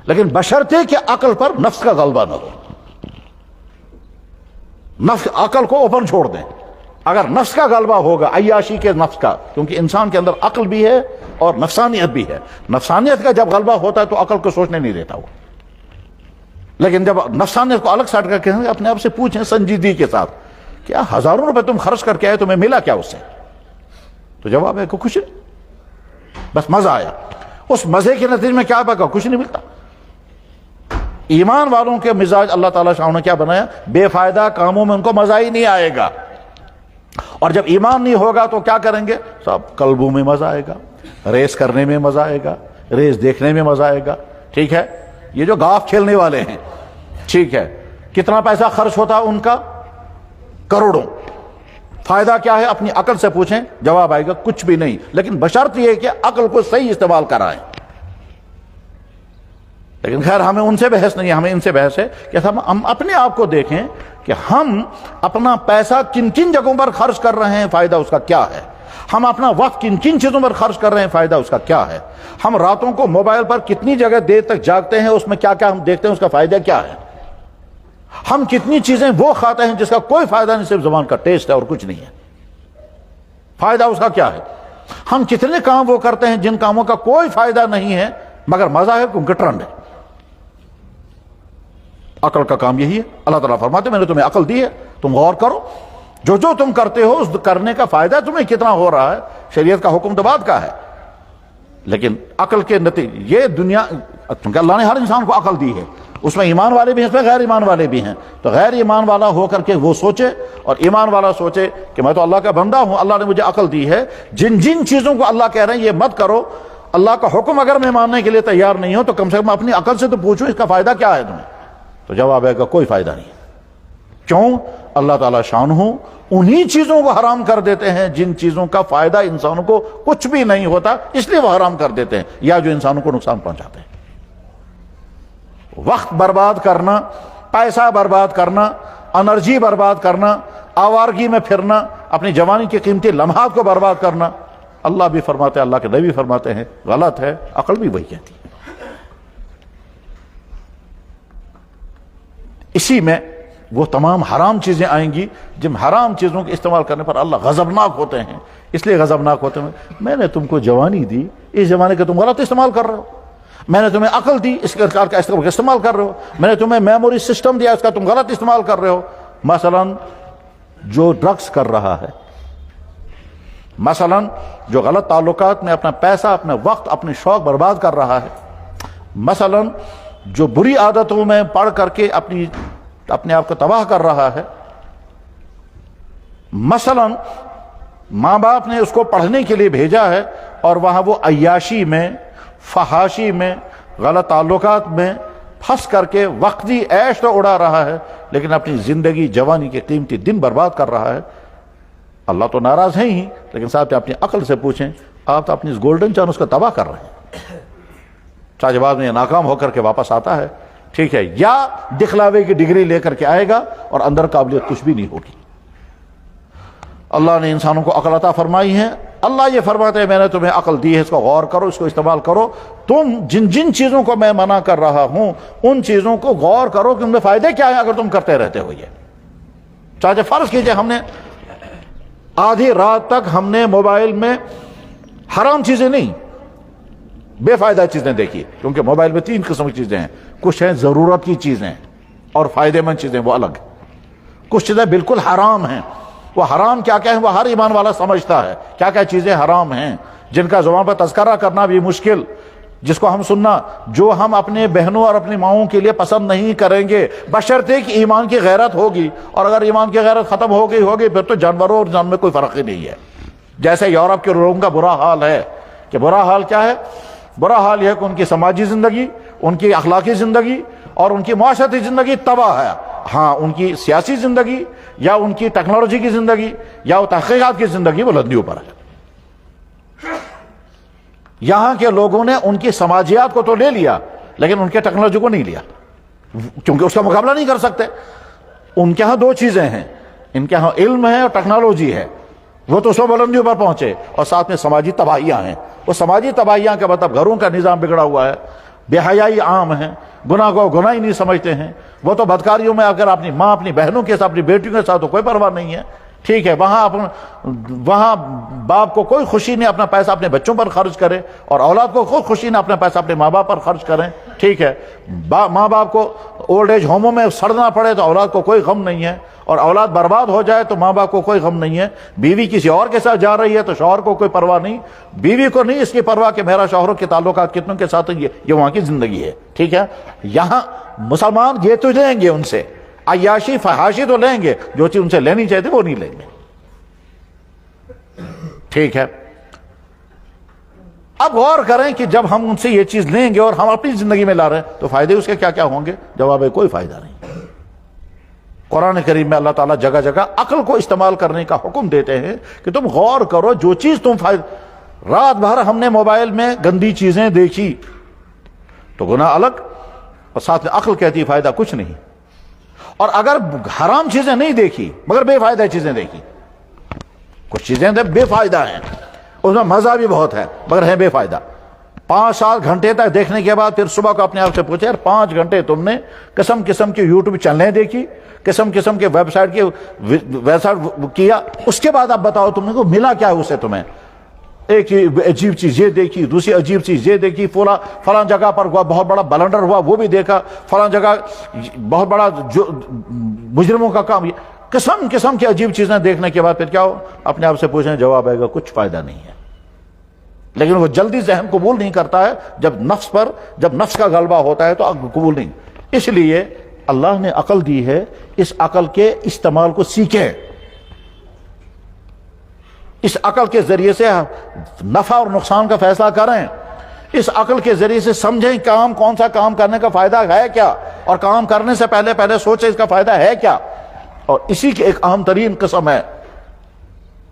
لیکن بشرطے کہ عقل پر نفس کا غلبہ نہ ہو، نفس عقل کو اوپن چھوڑ دیں۔ اگر نفس کا غلبہ ہوگا، عیاشی کے نفس کا، کیونکہ انسان کے اندر عقل بھی ہے اور نفسانیت بھی ہے، نفسانیت کا جب غلبہ ہوتا ہے تو عقل کو سوچنے نہیں دیتا وہ، لیکن جب نفسانیت کو الگ سائڈ کر کے اپنے آپ سے پوچھیں سنجیدگی کے ساتھ، کیا ہزاروں روپے تم خرچ کر کے آئے، تمہیں ملا کیا اس سے؟ تو جواب ہے کہ کچھ نہیں، بس مزہ آیا۔ اس مزے کے نتیجے میں کیا پکا؟ کچھ نہیں ملتا۔ ایمان والوں کے مزاج اللہ تعالیٰ شاہ نے کیا بنایا؟ بے فائدہ کاموں میں ان کو مزہ ہی نہیں آئے گا، اور جب ایمان نہیں ہوگا تو کیا کریں گے؟ سب کلبوں میں مزہ آئے گا، ریس کرنے میں مزہ آئے گا، ریس دیکھنے میں مزہ آئے گا، ٹھیک ہے؟ یہ جو گاف کھیلنے والے ہیں، ٹھیک ہے، کتنا پیسہ خرچ ہوتا ہے ان کا؟ کروڑوں۔ فائدہ کیا ہے؟ اپنی عقل سے پوچھیں، جواب آئے گا کچھ بھی نہیں، لیکن بشرط یہ کہ عقل کو صحیح استعمال کرائیں۔ لیکن خیر ہمیں ان سے بحث نہیں ہے، ہمیں ان سے بحث ہے کہ ہم اپنے آپ کو دیکھیں کہ ہم اپنا پیسہ کن کن جگہوں پر خرچ کر رہے ہیں، فائدہ اس کا کیا ہے؟ ہم اپنا وقت کن کن چیزوں پر خرچ کر رہے ہیں، فائدہ اس کا کیا ہے؟ ہم راتوں کو موبائل پر کتنی جگہ دیر تک جاگتے ہیں، اس میں کیا کیا ہم دیکھتے ہیں، اس کا فائدہ کیا ہے؟ ہم کتنی چیزیں وہ کھاتے ہیں جس کا کوئی فائدہ نہیں، صرف زبان کا ٹیسٹ ہے اور کچھ نہیں ہے، فائدہ اس کا کیا ہے؟ ہم کتنے کام وہ کرتے ہیں جن کاموں کا کوئی فائدہ نہیں ہے مگر مزہ ہے، کیونکہ ٹرنڈ ہے۔ عقل کا کام یہی ہے۔ اللہ تعالیٰ فرماتے میں نے تمہیں عقل دی ہے، تم غور کرو، جو تم کرتے ہو اس کرنے کا فائدہ تمہیں کتنا ہو رہا ہے۔ شریعت کا حکم تو بات کا ہے، لیکن عقل کے نتیجے یہ دنیا، کیونکہ اللہ نے ہر انسان کو عقل دی ہے، اس میں ایمان والے بھی ہیں، اس میں غیر ایمان والے بھی ہیں، تو غیر ایمان والا ہو کر کے وہ سوچے اور ایمان والا سوچے کہ میں تو اللہ کا بندہ ہوں، اللہ نے مجھے عقل دی ہے، جن جن چیزوں کو اللہ کہہ رہے ہیں یہ مت کرو، اللہ کا حکم اگر میں ماننے کے لیے تیار نہیں ہوں تو کم سے کم اپنی عقل سے تو پوچھو اس کا فائدہ کیا ہے تمہیں؟ تو جواب ہے کہ کوئی فائدہ نہیں۔ کیوں؟ اللہ تعالیٰ شان ہوں انہی چیزوں کو حرام کر دیتے ہیں جن چیزوں کا فائدہ انسانوں کو کچھ بھی نہیں ہوتا، اس لیے وہ حرام کر دیتے ہیں، یا جو انسانوں کو نقصان پہنچاتے ہیں۔ وقت برباد کرنا، پیسہ برباد کرنا، انرجی برباد کرنا، آوارگی میں پھرنا، اپنی جوانی کے قیمتی لمحات کو برباد کرنا، اللہ بھی فرماتے ہیں، اللہ کے نبی فرماتے ہیں غلط ہے، عقل بھی وہی کہتی ہے۔ اسی میں وہ تمام حرام چیزیں آئیں گی، جن حرام چیزوں کے استعمال کرنے پر اللہ غضبناک ہوتے ہیں۔ اس لیے غضبناک ہوتے ہیں، میں نے تم کو جوانی دی، اس زمانے کا تم غلط استعمال کر رہے ہو، میں نے تمہیں عقل دی، اس کا استعمال کر رہے ہو، میں نے تمہیں میموری سسٹم دیا، اس کا تم غلط استعمال کر رہے ہو۔ مثلا جو ڈرگز کر رہا ہے، مثلا جو غلط تعلقات میں اپنا پیسہ، اپنا وقت، اپنے شوق برباد کر رہا ہے، مثلا جو بری عادتوں میں پڑھ کر کے اپنے آپ کو تباہ کر رہا ہے، مثلا ماں باپ نے اس کو پڑھنے کے لیے بھیجا ہے اور وہاں وہ عیاشی میں، فحاشی میں، غلط تعلقات میں پھنس کر کے وقتی عیش تو اڑا رہا ہے، لیکن اپنی زندگی جوانی کے قیمتی دن برباد کر رہا ہے۔ اللہ تو ناراض ہے ہی، لیکن صاحب اپنی عقل سے پوچھیں، آپ تو اپنی اس گولڈن چانس کو تباہ کر رہے ہیں۔ چاہے بعد میں ناکام ہو کر کے واپس آتا ہے، ٹھیک ہے، یا دکھلاوے کی ڈگری لے کر کے آئے گا اور اندر قابلیت کچھ بھی نہیں ہوگی۔ اللہ نے انسانوں کو عقل عطا فرمائی ہے، اللہ یہ فرماتے ہیں میں نے تمہیں عقل دی ہے، اس کو غور کرو، اس کو استعمال کرو، تم جن جن چیزوں کو میں منع کر رہا ہوں ان چیزوں کو غور کرو کہ ان میں فائدے کیا ہیں اگر تم کرتے رہتے ہو۔ یہ چاہے فرض کیجئے ہم نے آدھی رات تک ہم نے موبائل میں حرام چیزیں نہیں، بے فائدہ چیزیں دیکھی، کیونکہ موبائل میں 3 قسم کی چیزیں ہیں، کچھ ہیں ضرورت کی چیزیں اور فائدے مند چیزیں، وہ الگ، کچھ چیزیں بالکل حرام ہیں، وہ حرام کیا کیا ہے وہ ہر ایمان والا سمجھتا ہے، کیا کیا چیزیں حرام ہیں جن کا زبان پر تذکرہ کرنا بھی مشکل، جس کو ہم سننا، جو ہم اپنے بہنوں اور اپنی ماؤں کے لیے پسند نہیں کریں گے، بشرطے کہ ایمان کی غیرت ہوگی، اور اگر ایمان کی غیرت ختم ہو گئی ہوگی پھر تو جانوروں اور انسان میں کوئی فرق ہی نہیں ہے۔ جیسے یورپ کے لوگوں کا برا حال ہے، کہ برا حال کیا ہے؟ برا حال یہ ہے کہ ان کی سماجی زندگی، ان کی اخلاقی زندگی اور ان کی معاشرتی زندگی تباہ ہے۔ ہاں، ان کی سیاسی زندگی یا ان کی ٹیکنالوجی کی زندگی یا وہ تحقیقات کی زندگی بلندیوں پر ہے۔ یہاں کے لوگوں نے ان کی سماجیات کو تو لے لیا لیکن ان کے ٹیکنالوجی کو نہیں لیا، کیونکہ اس کا مقابلہ نہیں کر سکتے۔ ان کے ہاں دو چیزیں ہیں، ان کے ہاں علم ہے اور ٹیکنالوجی ہے، وہ تو سو بلندیوں پر پہنچے، اور ساتھ میں سماجی تباہیاں ہیں۔ وہ سماجی تباہیاں کا مطلب گھروں کا نظام بگڑا ہوا ہے، بے حیائی عام ہے، گناہ کو گناہ ہی نہیں سمجھتے ہیں۔ وہ تو بدکاریوں میں اگر اپنی ماں اپنی بہنوں کے ساتھ اپنی بیٹیوں کے ساتھ تو کوئی پرواہ نہیں ہے، ٹھیک ہے، وہاں باپ کو کوئی خوشی نہیں اپنا پیسہ اپنے بچوں پر خرچ کرے، اور اولاد کو کوئی خوشی نہیں اپنا پیسہ اپنے ماں باپ پر خرچ کریں، ٹھیک ہے۔ ماں باپ کو اولڈ ایج ہوموں میں سڑنا پڑے تو اولاد کو کوئی غم نہیں ہے، اور اولاد برباد ہو جائے تو ماں باپ کو کوئی غم نہیں ہے۔ بیوی کسی اور کے ساتھ جا رہی ہے تو شوہر کو کوئی پرواہ نہیں، بیوی کو نہیں اس کی پرواہ کہ میرا شوہروں کے تعلقات کتنوں کے ساتھ، یہ وہاں کی زندگی ہے، ٹھیک ہے۔ یہاں مسلمان یہ تو لیں گے ان سے، عیاشی فحاشی تو لیں گے، جو چیز ان سے لینی چاہیے وہ نہیں لیں گے، ٹھیک ہے۔ اب غور کریں کہ جب ہم ان سے یہ چیز لیں گے اور ہم اپنی زندگی میں لا رہے ہیں تو فائدے اس کے کیا کیا ہوں گے؟ جواب ہے کوئی فائدہ نہیں۔ قرآن کریم میں اللہ تعالیٰ جگہ جگہ عقل کو استعمال کرنے کا حکم دیتے ہیں کہ تم غور کرو، جو چیز تم رات بھر ہم نے موبائل میں گندی چیزیں دیکھی تو گناہ الگ، اور ساتھ میں عقل کہتی ہے فائدہ کچھ نہیں، اور اگر حرام چیزیں نہیں دیکھی مگر بے فائدہ چیزیں دیکھی، کچھ چیزیں بے فائدہ ہیں، اس میں مزہ بھی بہت ہے مگر ہے بے فائدہ، 5-7 گھنٹے تک دیکھنے کے بعد پھر صبح کو اپنے آپ سے پوچھے یار 5 گھنٹے تم نے قسم قسم کی یوٹیوب چینلیں دیکھی، قسم قسم کے ویب سائٹ کیا، اس کے بعد اب بتاؤ تم نے کو ملا کیا ہے اسے؟ تمہیں ایک عجیب چیز یہ دیکھی، دوسری عجیب چیز یہ دیکھی، فلاں جگہ پر بہت بڑا بلنڈر ہوا وہ بھی دیکھا، فلاں جگہ بہت بڑا مجرموں کا کام، قسم قسم کی عجیب چیزیں دیکھنے کے بعد پھر کیا ہو؟ اپنے آپ سے پوچھیں، جواب آئے گا کچھ فائدہ نہیں ہے۔ لیکن وہ جلدی ذہن قبول نہیں کرتا ہے، جب نفس کا غلبہ ہوتا ہے تو قبول نہیں۔ اس لیے اللہ نے عقل دی ہے، اس عقل کے استعمال کو سیکھیں، اس عقل کے ذریعے سے نفع اور نقصان کا فیصلہ کریں، اس عقل کے ذریعے سے سمجھیں کون سا کام کرنے کا فائدہ ہے کیا، اور کام کرنے سے پہلے سوچیں اس کا فائدہ ہے کیا۔ اور اسی کی ایک اہم ترین قسم ہے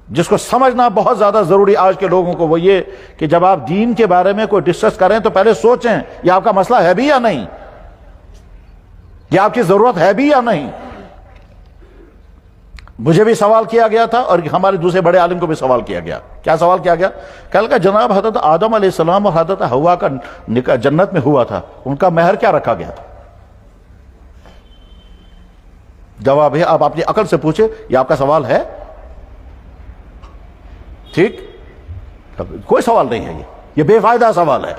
جس کو سمجھنا بہت زیادہ ضروری آج کے لوگوں کو، وہ یہ کہ جب آپ دین کے بارے میں کوئی ڈسکس کریں تو پہلے سوچیں یہ آپ کا مسئلہ ہے بھی یا نہیں، یہ آپ کی ضرورت ہے بھی یا نہیں۔ مجھے بھی سوال کیا گیا تھا اور ہمارے دوسرے بڑے عالم کو بھی سوال کیا گیا۔ کیا سوال کیا گیا؟ کل کا جناب حضرت آدم علیہ السلام اور حضرت حوا کا نکاح جنت میں ہوا تھا، ان کا مہر کیا رکھا گیا تھا؟ جواب ہے آپ اپنی عقل سے پوچھیں، یہ آپ کا سوال ہے؟ ٹھیک، کوئی سوال نہیں ہے، یہ بے فائدہ سوال ہے،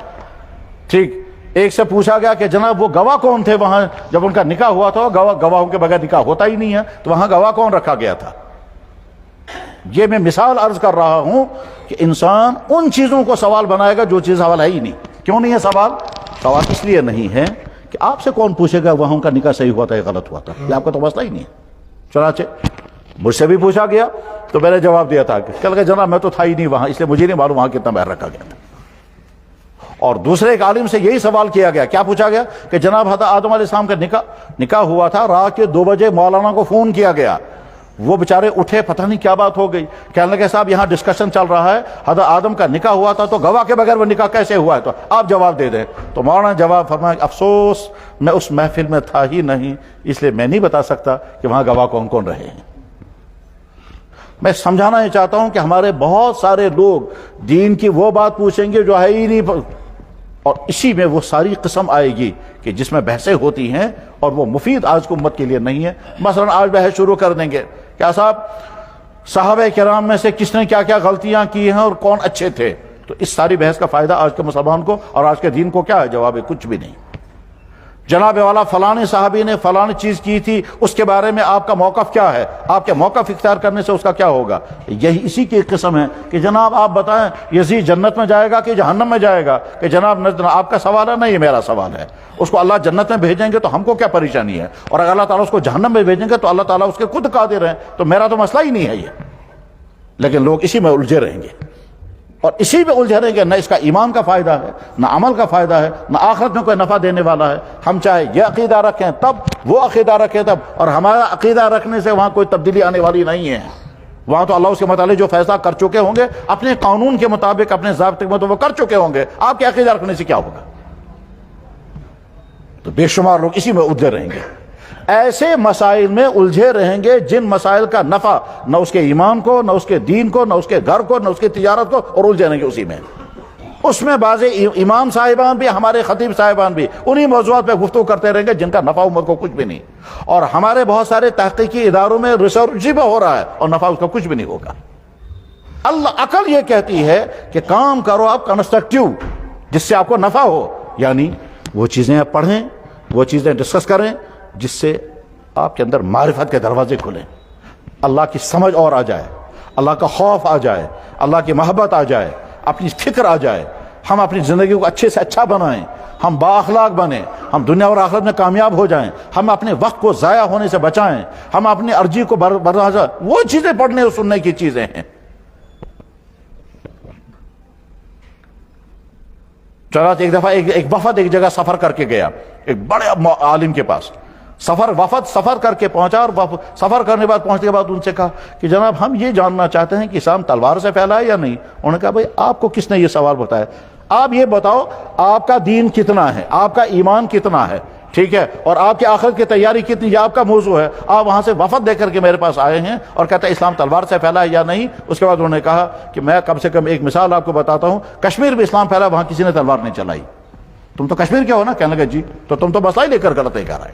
ٹھیک۔ ایک سے پوچھا گیا کہ جناب وہ گواہ کون تھے وہاں جب ان کا نکاح ہوا تھا؟ گواہوں کے بغیر نکاح ہوتا ہی نہیں ہے، تو وہاں گواہ کون رکھا گیا تھا؟ یہ میں مثال عرض کر رہا ہوں کہ انسان ان چیزوں کو سوال بنائے گا جو چیز سوال ہے ہی نہیں۔ کیوں نہیں ہے سوال؟ سوال اس لیے نہیں ہے کہ آپ سے کون پوچھے گا وہاں کا نکاح صحیح ہوا تھا یا غلط ہوا تھا، یہ آپ کا تو مسئلہ ہی نہیں ہے۔ چنانچہ مجھ سے بھی پوچھا گیا تو میں نے جواب دیا تھا کہ کل کہ جناب میں تو تھا ہی نہیں وہاں، اس لیے مجھے نہیں معلوم وہاں کتنا مہر رکھا گیا تھا۔ اور دوسرے ایک عالم سے یہی سوال کیا گیا، کیا پوچھا گیا کہ جناب حضرت آدم علیہ السلام کا نکاح ہوا تھا، رات کے 2 بجے مولانا کو فون کیا گیا، وہ بیچارے اٹھے، پتہ نہیں کیا بات ہو گئی، کہنے لگے صاحب یہاں ڈسکشن چل رہا ہے، حضرت آدم کا نکاح ہوا تھا تو گواہ کے بغیر وہ نکاح کیسے ہوا ہے، تو آپ جواب دے دیں۔ تو مولانا جواب فرمایا افسوس میں اس محفل میں تھا ہی نہیں، اس لیے میں نہیں بتا سکتا کہ وہاں گواہ کون کون رہے ہیں۔ میں سمجھانا یہ چاہتا ہوں کہ ہمارے بہت سارے لوگ دین کی وہ بات پوچھیں گے جو ہے ہی نہیں، اور اسی میں وہ ساری قسم آئے گی کہ جس میں بحثیں ہوتی ہیں اور وہ مفید آج کو امت کے لیے نہیں ہے۔ مثلا آج بحث شروع کر دیں گے کیا صاحب صحابہ کرام میں سے کس نے کیا کیا غلطیاں کی ہیں اور کون اچھے تھے، تو اس ساری بحث کا فائدہ آج کے مسلمان کو اور آج کے دین کو کیا ہے؟ جواب ہے کچھ بھی نہیں۔ جناب والا فلانی صحابی نے فلانی چیز کی تھی، اس کے بارے میں آپ کا موقف کیا ہے، آپ کے موقف اختیار کرنے سے اس کا کیا ہوگا؟ یہی اسی کی ایک قسم ہے کہ جناب آپ بتائیں یزید جنت میں جائے گا کہ جہنم میں جائے گا، کہ جناب آپ کا سوال ہے، نہیں یہ میرا سوال ہے۔ اس کو اللہ جنت میں بھیجیں گے تو ہم کو کیا پریشانی ہے، اور اگر اللہ تعالیٰ اس کو جہنم میں بھیجیں گے تو اللہ تعالیٰ اس کے خود قادر ہیں، تو میرا تو مسئلہ ہی نہیں ہے یہ۔ لیکن لوگ اسی میں الجھے رہیں گے اور اسی میں الجھے رہیں گے، نہ اس کا ایمان کا فائدہ ہے، نہ عمل کا فائدہ ہے، نہ آخرت میں کوئی نفع دینے والا ہے۔ ہم چاہے یہ عقیدہ رکھیں تب، وہ عقیدہ رکھیں تب، اور ہمارا عقیدہ رکھنے سے وہاں کوئی تبدیلی آنے والی نہیں ہے۔ وہاں تو اللہ اس کے متعلق جو فیصلہ کر چکے ہوں گے اپنے قانون کے مطابق، اپنے ضابطے کے مطابق وہ کر چکے ہوں گے، آپ کے عقیدہ رکھنے سے کیا ہوگا؟ تو بے شمار لوگ اسی میں الجھے رہیں گے، ایسے مسائل میں الجھے رہیں گے جن مسائل کا نفع نہ اس کے ایمان کو، نہ اس کے دین کو، نہ اس کے گھر کو، نہ اس کی تجارت کو، اور الجھے رہیں گے اسی میں۔ اس میں بعض امام صاحبان بھی، ہمارے خطیب صاحبان بھی انہی موضوعات پہ گفتگو کرتے رہیں گے جن کا نفع امت کو کچھ بھی نہیں، اور ہمارے بہت سارے تحقیقی اداروں میں ریسرچ بھی ہو رہا ہے اور نفع اس کا کچھ بھی نہیں ہوگا۔ اللہ عقل یہ کہتی ہے کہ کام کرو آپ کنسٹرکٹیو، جس سے آپ کو نفع ہو، یعنی وہ چیزیں آپ پڑھیں، وہ چیزیں ڈسکس کریں جس سے آپ کے اندر معرفت کے دروازے کھلیں، اللہ کی سمجھ اور آ جائے، اللہ کا خوف آ جائے، اللہ کی محبت آ جائے، اپنی فکر آ جائے، ہم اپنی زندگی کو اچھے سے اچھا بنائیں، ہم با اخلاق بنیں، ہم دنیا اور آخرت میں کامیاب ہو جائیں، ہم اپنے وقت کو ضائع ہونے سے بچائیں، ہم اپنی ارجی کو برداشت، وہ چیزیں پڑھنے اور سننے کی چیزیں ہیں۔ چنانچہ ایک دفعہ ایک وفد ایک جگہ سفر کر کے گیا، ایک بڑے عالم کے پاس وفد سفر کر کے پہنچا، اور سفر کرنے کے بعد پہنچنے کے بعد ان سے کہا کہ جناب ہم یہ جاننا چاہتے ہیں کہ اسلام تلوار سے پھیلا ہے یا نہیں۔ انہوں نے کہا بھئی آپ کو کس نے یہ سوال بتایا؟ آپ یہ بتاؤ آپ کا دین کتنا ہے، آپ کا ایمان کتنا ہے، ٹھیک ہے، اور آپ کی آخرت کی تیاری کتنی، یہ آپ کا موضوع ہے۔ آپ وہاں سے وفد دے کر کے میرے پاس آئے ہیں اور کہتے ہیں اسلام تلوار سے پھیلا ہے یا نہیں۔ اس کے بعد انہوں نے کہا کہ میں کم سے کم ایک مثال آپ کو بتاتا ہوں، کشمیر میں اسلام پھیلا، وہاں کسی نے تلوار نہیں چلائی۔ تم تو کشمیر کے ہو نا؟ کہنے لگا جی، تو تم تو مسئلہ ہی لے کر غلط کر آئے،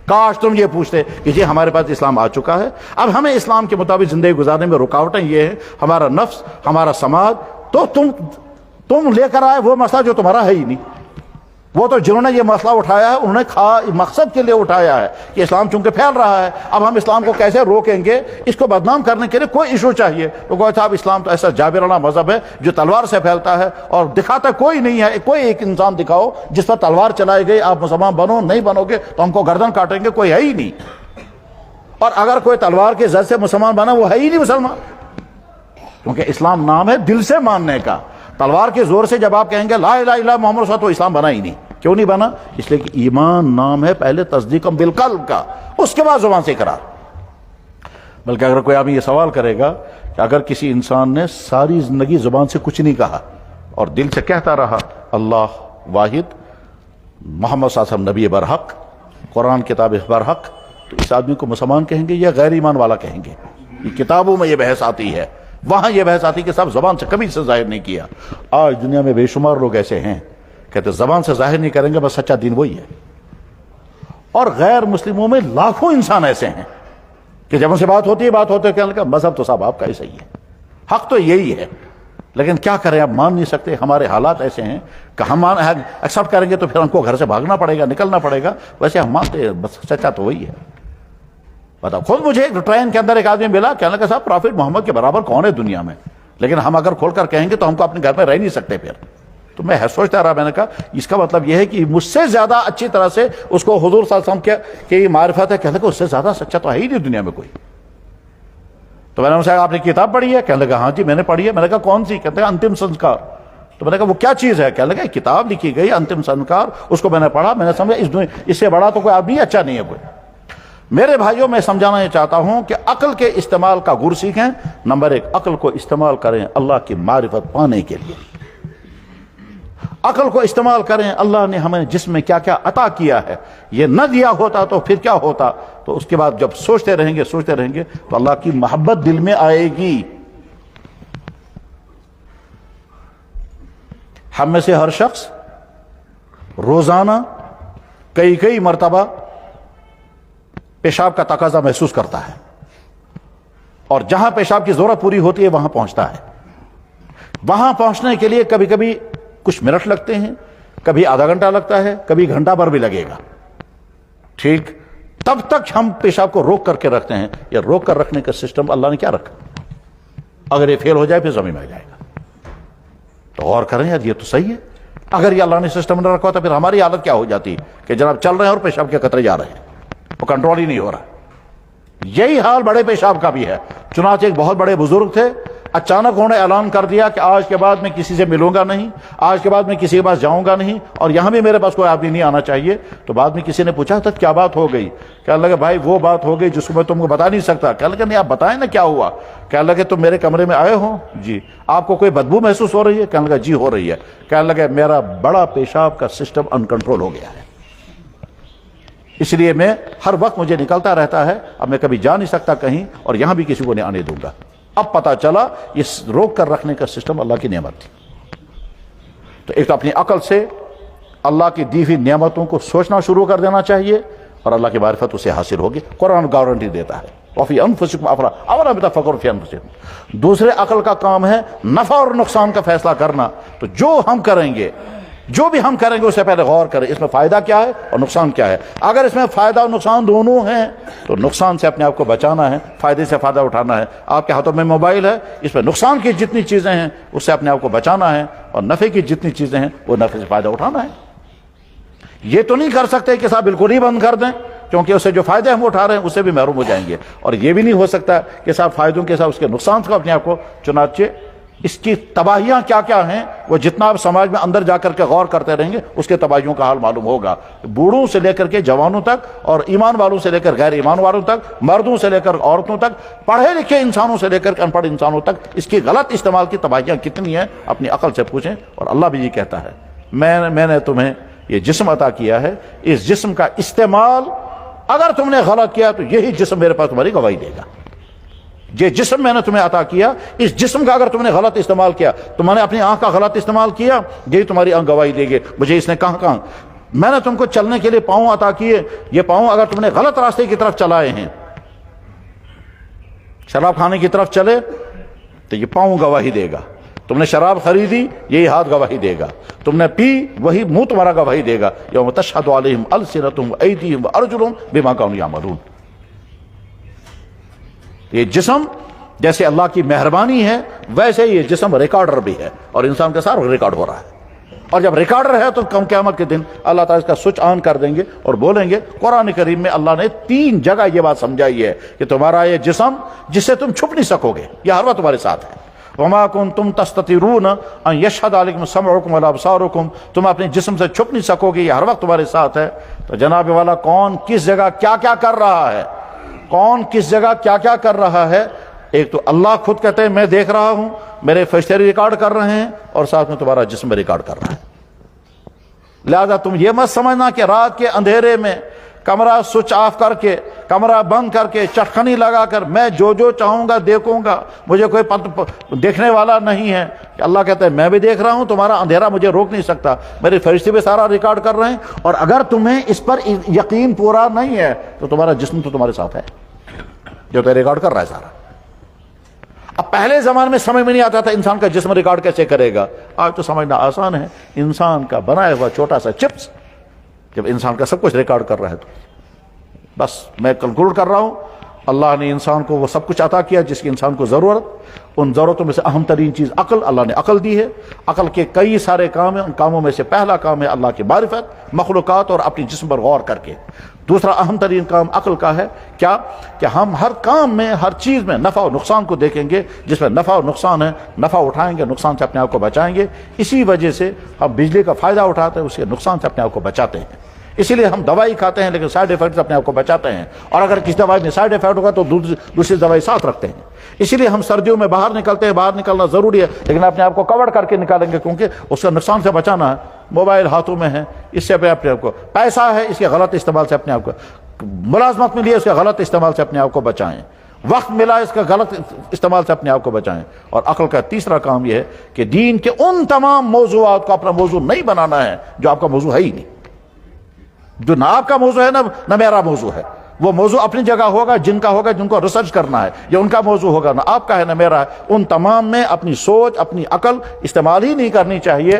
کاش تم یہ پوچھتے کہ جی ہمارے پاس اسلام آ چکا ہے، اب ہمیں اسلام کے مطابق زندگی گزارنے میں رکاوٹیں یہ ہیں، ہمارا نفس، ہمارا سماج، تو تم لے کر آئے وہ مسئلہ جو تمہارا ہے ہی نہیں۔ وہ تو جنہوں نے یہ مسئلہ اٹھایا ہے انہوں نے مقصد کے لیے اٹھایا ہے کہ اسلام چونکہ پھیل رہا ہے، اب ہم اسلام کو کیسے روکیں گے، اس کو بدنام کرنے کے لیے کوئی ایشو چاہیے۔ تو کوئی صاحب اسلام تو ایسا جابرانہ مذہب ہے جو تلوار سے پھیلتا ہے اور دکھاتا کوئی نہیں ہے، کوئی ایک انسان دکھاؤ جس پر تلوار چلائی گئی، آپ مسلمان بنو، نہیں بنو گے تو ہم کو گردن کاٹیں گے، کوئی ہے ہی نہیں۔ اور اگر کوئی تلوار کے زد سے مسلمان بنا وہ ہے ہی نہیں مسلمان، کیونکہ اسلام نام ہے دل سے ماننے کا۔ تلوار کے زور سے جب آپ کہیں گے لا الہ الا محمد رسول اللہ، تو اسلام بنا ہی نہیں۔ کیوں نہیں بنا؟ اس لیے کہ ایمان نام ہے پہلے تصدیق بالقلب کا، اس کے بعد زبان سے اقرار۔ بلکہ اگر کوئی آدمی یہ سوال کرے گا کہ اگر کسی انسان نے ساری زندگی زبان سے کچھ نہیں کہا اور دل سے کہتا رہا اللہ واحد، محمد صلی اللہ علیہ وسلم نبی برحق، قرآن کتاب برحق، تو اس آدمی کو مسلمان کہیں گے یا غیر ایمان والا کہیں گے؟ یہ کتابوں میں یہ بحث آتی ہے، وہاں یہ بحث آتی کہ صاحب زبان سے کبھی سے ظاہر نہیں کیا۔ آج دنیا میں بے شمار لوگ ایسے ہیں کہتے زبان سے ظاہر نہیں کریں گے، بس سچا دین وہی ہے۔ اور غیر مسلموں میں لاکھوں انسان ایسے ہیں کہ جب ان سے بات ہوتی ہے کہنے لگا مذہب تو صاحب آپ کا ہی صحیح ہے، حق تو یہی ہے، لیکن کیا کریں آپ مان نہیں سکتے، ہمارے حالات ایسے ہیں کہ ہم ایکسپٹ کریں گے تو پھر ہم کو گھر سے بھاگنا پڑے گا، نکلنا پڑے گا، ویسے ہم مانتے ہیں بس سچا تو وہی ہے۔ بتاؤ، خود مجھے ایک ٹرین کے اندر ایک آدمی ملا، کہنے لگا صاحب پرافٹ محمد کے برابر کون ہے دنیا میں، لیکن ہم اگر کھول کر کہیں گے تو ہم کو اپنے گھر میں رہ نہیں سکتے پھر۔ تو میں سوچتا رہا، میں نے کہا اس کا مطلب یہ ہے کہ مجھ سے زیادہ اچھی طرح سے اس کو حضور صلی اللہ علیہ وسلم کی معرفت ہے، کہنے لگا اس سے زیادہ سچا تو ہے ہی نہیں دنیا میں کوئی۔ تو میں نے ان سے کہا آپ نے کتاب پڑھی ہے؟ کہنے لگا ہاں جی میں نے پڑھی ہے۔ میں نے کہا کون سی؟ کہتے ہیں انتم سنسکار۔ تو میں نے کہا وہ کیا چیز ہے؟ کہنے لگا کتاب لکھی گئی انتم سنسکار، اس کو میں نے پڑھا، میں نے سمجھا اس سے بڑا تو کوئی آدمی اچھا نہیں ہے کوئی۔ میرے بھائیوں، میں سمجھانا یہ چاہتا ہوں کہ عقل کے استعمال کا گر سیکھیں۔ نمبر ایک، عقل کو استعمال کریں اللہ کی معرفت پانے کے لیے، عقل کو استعمال کریں، اللہ نے ہمیں جسم میں کیا کیا عطا کیا ہے، یہ نہ دیا ہوتا تو پھر کیا ہوتا۔ تو اس کے بعد جب سوچتے رہیں گے تو اللہ کی محبت دل میں آئے گی۔ ہم میں سے ہر شخص روزانہ کئی مرتبہ پیشاب کا تقاضا محسوس کرتا ہے، اور جہاں پیشاب کی ضرورت پوری ہوتی ہے وہاں پہنچتا ہے۔ وہاں پہنچنے کے لیے کبھی کبھی کچھ منٹ لگتے ہیں، کبھی آدھا گھنٹہ لگتا ہے، کبھی گھنٹہ بھر بھی لگے گا، ٹھیک، تب تک ہم پیشاب کو روک کر کے رکھتے ہیں. یہ روک کر رکھنے کا سسٹم اللہ نے کیا رکھا؟ اگر یہ فیل ہو جائے پھر زمین میں آ جائے گا. تو غور کریں یار، یہ تو صحیح ہے. اگر یہ اللہ نے سسٹم نہ رکھا تو پھر ہماری حالت کیا ہو جاتی کہ جناب چل رہے ہیں اور پیشاب کے قطرے جا رہے ہیں، وہ کنٹرول ہی نہیں ہو رہا. یہی حال بڑے پیشاب کا بھی ہے. چنانچہ ایک بہت بڑے بزرگ تھے، اچانک انہوں نے اعلان کر دیا کہ آج کے بعد میں کسی سے ملوں گا نہیں، آج کے بعد میں کسی کے پاس جاؤں گا نہیں، اور یہاں بھی میرے پاس کوئی آدمی نہیں آنا چاہیے. تو بعد میں کسی نے پوچھا تھا کیا بات ہو گئی؟ کہنے لگا بھائی وہ بات ہو گئی جس کو میں تم کو بتا نہیں سکتا. کہنے لگا نہیں آپ بتائیں نا کیا ہوا. کہنے لگا تم میرے کمرے میں آئے ہو؟ جی. آپ کو کوئی بدبو محسوس ہو رہی ہے؟ کہنے لگا جی ہو رہی ہے. کہنے لگا میرا بڑا پیشاب کا سسٹم ان کنٹرول ہو گیا ہے، اس لیے میں ہر وقت مجھے نکلتا رہتا ہے. اب میں کبھی جا نہیں سکتا کہیں، اور یہاں بھی کسی کو نہیں آنے دوں گا. اب پتا چلا یہ روک کر رکھنے کا سسٹم اللہ کی نعمت تھی. تو ایک تو اپنی عقل سے اللہ کی دی ہوئی نعمتوں کو سوچنا شروع کر دینا چاہیے، اور اللہ کی معرفت اسے حاصل ہوگی. قرآن گارنٹی دیتا ہے وفی انفسکم افلا تفکروا فی انفسکم. دوسرے عقل کا کام ہے نفع اور نقصان کا فیصلہ کرنا. تو جو ہم کریں گے، جو بھی ہم کریں گے اس سے پہلے غور کریں اس میں فائدہ کیا ہے اور نقصان کیا ہے. اگر اس میں فائدہ اور نقصان دونوں ہیں تو نقصان سے اپنے آپ کو بچانا ہے، فائدے سے فائدہ اٹھانا ہے. آپ کے ہاتھوں میں موبائل ہے، اس میں نقصان کی جتنی چیزیں ہیں اس سے اپنے آپ کو بچانا ہے، اور نفع کی جتنی چیزیں ہیں وہ نفع سے فائدہ اٹھانا ہے. یہ تو نہیں کر سکتے کہ صاحب بالکل ہی بند کر دیں، کیونکہ اس سے جو فائدے ہم اٹھا رہے ہیں اس سے بھی محروم ہو جائیں گے. اور یہ بھی نہیں ہو سکتا کہ صاحب فائدوں کے ساتھ اس کے نقصان کو اپنے آپ کو. چنانچہ اس کی تباہیاں کیا کیا ہیں وہ جتنا آپ سماج میں اندر جا کر کے غور کرتے رہیں گے اس کے تباہیوں کا حال معلوم ہوگا. بوڑھوں سے لے کر کے جوانوں تک، اور ایمان والوں سے لے کر غیر ایمان والوں تک، مردوں سے لے کر عورتوں تک، پڑھے لکھے انسانوں سے لے کر ان پڑھ انسانوں تک اس کی غلط استعمال کی تباہیاں کتنی ہیں اپنی عقل سے پوچھیں. اور اللہ بھی یہ کہتا ہے میں نے تمہیں یہ جسم عطا کیا ہے، اس جسم کا استعمال اگر تم نے غلط کیا تو یہی جسم میرے پاس تمہاری گواہی دے گا. یہ جسم میں نے تمہیں عطا کیا، اس جسم کا اگر تم نے غلط استعمال کیا، تم نے اپنی آنکھ کا غلط استعمال کیا، یہی تمہاری آنکھ گواہی دے گی مجھے اس نے کہاں. میں نے تم کو چلنے کے لیے پاؤں عطا کیے، یہ پاؤں اگر تم نے غلط راستے کی طرف چلائے ہیں، شراب کھانے کی طرف چلے تو یہ پاؤں گواہی دے گا. تم نے شراب خریدی، یہی ہاتھ گواہی دے گا. تم نے پی، وہی منہ تمہارا گواہی دے گا. یوم تشہد علیہم السنتہم وایدیہم وارجلہم بما کانوا یعملون. یہ جسم جیسے اللہ کی مہربانی ہے ویسے یہ جسم ریکارڈر بھی ہے، اور انسان کا سارا ریکارڈ ہو رہا ہے. اور جب ریکارڈر ہے تو کم قیامت کے دن اللہ تعالیٰ اس کا سوئچ آن کر دیں گے اور بولیں گے. قرآن کریم میں اللہ نے 3 جگہ یہ بات سمجھائی ہے کہ تمہارا یہ جسم جس سے تم چھپ نہیں سکو گے، یہ ہر وقت تمہارے ساتھ ہے. وما کنتم تستترون ان یشہد علیکم سمعکم ولا ابصارکم. تم اپنے جسم سے چھپ نہیں سکو گے، یہ ہر وقت تمہارے ساتھ ہے. تو جناب والا کون کس جگہ کیا کیا کر رہا ہے، کون کس جگہ کیا کیا کر رہا ہے. ایک تو اللہ خود کہتے ہیں میں دیکھ رہا ہوں، میرے فرشتے ریکارڈ کر رہے ہیں، اور ساتھ میں تمہارا جسم ریکارڈ کر رہا ہے. لہذا تم یہ مت سمجھنا کہ رات کے اندھیرے میں کمرہ سوئچ آف کر کے، کمرہ بند کر کے، چٹکنی لگا کر میں جو چاہوں گا دیکھوں گا، مجھے کوئی دیکھنے والا نہیں ہے. اللہ کہتا ہے میں بھی دیکھ رہا ہوں، تمہارا اندھیرا مجھے روک نہیں سکتا، میرے فرشتے بھی سارا ریکارڈ کر رہے ہیں. اور اگر تمہیں اس پر یقین پورا نہیں ہے تو تمہارا جسم تو تمہارے ساتھ ہے جو تو ریکارڈ کر رہا ہے سارا. اب پہلے زمانے میں سمجھ میں نہیں آتا تھا انسان کا جسم ریکارڈ کیسے کرے گا. آج تو سمجھنا آسان ہے. انسان کا بنایا ہوا چھوٹا سا چپس جب انسان کا سب کچھ ریکارڈ کر رہا ہے تو بس میں کیلکولیٹ کر رہا ہوں. اللہ نے انسان کو وہ سب کچھ عطا کیا جس کی انسان کو ضرورت. ان ضرورتوں میں سے اہم ترین چیز عقل، اللہ نے عقل دی ہے. عقل کے کئی سارے کام ہیں، ان کاموں میں سے پہلا کام ہے اللہ کی معرفت، مخلوقات اور اپنی جسم پر غور کر کے. دوسرا اہم ترین کام عقل کا ہے کیا کہ ہم ہر کام میں، ہر چیز میں نفع اور نقصان کو دیکھیں گے. جس میں نفع اور نقصان ہے، نفع اٹھائیں گے، نقصان سے اپنے آپ کو بچائیں گے. اسی وجہ سے ہم بجلی کا فائدہ اٹھاتے ہیں، اس کے نقصان سے اپنے آپ کو بچاتے ہیں. اسی لیے ہم دوائی کھاتے ہیں لیکن سائیڈ ایفیکٹ سے اپنے آپ کو بچاتے ہیں. اور اگر کسی دوائی میں سائیڈ ایفیکٹ ہوگا تو دوسری دوائی ساتھ رکھتے ہیں. اسی لیے ہم سردیوں میں باہر نکلتے ہیں، باہر نکلنا ضروری ہے لیکن اپنے آپ کو کور کر کے نکالیں گے کیونکہ اس کا نقصان سے بچانا ہے. موبائل ہاتھوں میں ہے، اس سے اپنے آپ کو، پیسہ ہے اس کے غلط استعمال سے اپنے آپ کو، ملازمت ملی ہے اس کے غلط استعمال سے اپنے آپ کو بچائیں، وقت ملا اس کا غلط استعمال سے اپنے آپ کو بچائیں. اور عقل کا تیسرا کام یہ ہے کہ دین کے ان تمام موضوعات کو اپنا موضوع نہیں بنانا ہے جو آپ کا موضوع ہے ہی نہیں. جو نہ آپ کا موضوع ہے نہ میرا موضوع ہے. وہ موضوع اپنی جگہ ہوگا، جن کا ہوگا جن کو ریسرچ کرنا ہے، یہ ان کا موضوع ہوگا. نہ آپ کا ہے نہ میرا ہے. ان تمام میں اپنی سوچ، اپنی عقل استعمال ہی نہیں کرنی چاہیے.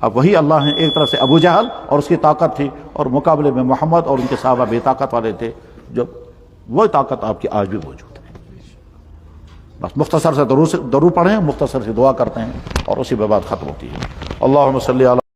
اب وہی اللہ ہیں، ایک طرف سے ابو جہل اور اس کی طاقت تھی، اور مقابلے میں محمد اور ان کے صحابہ بے طاقت والے تھے، جو وہ طاقت آپ کی آج بھی موجود ہے۔ بس مختصر سے درود پڑھیں، مختصر سے دعا کرتے ہیں اور اسی پہ بات ختم ہوتی ہے۔ اللہم صلی علی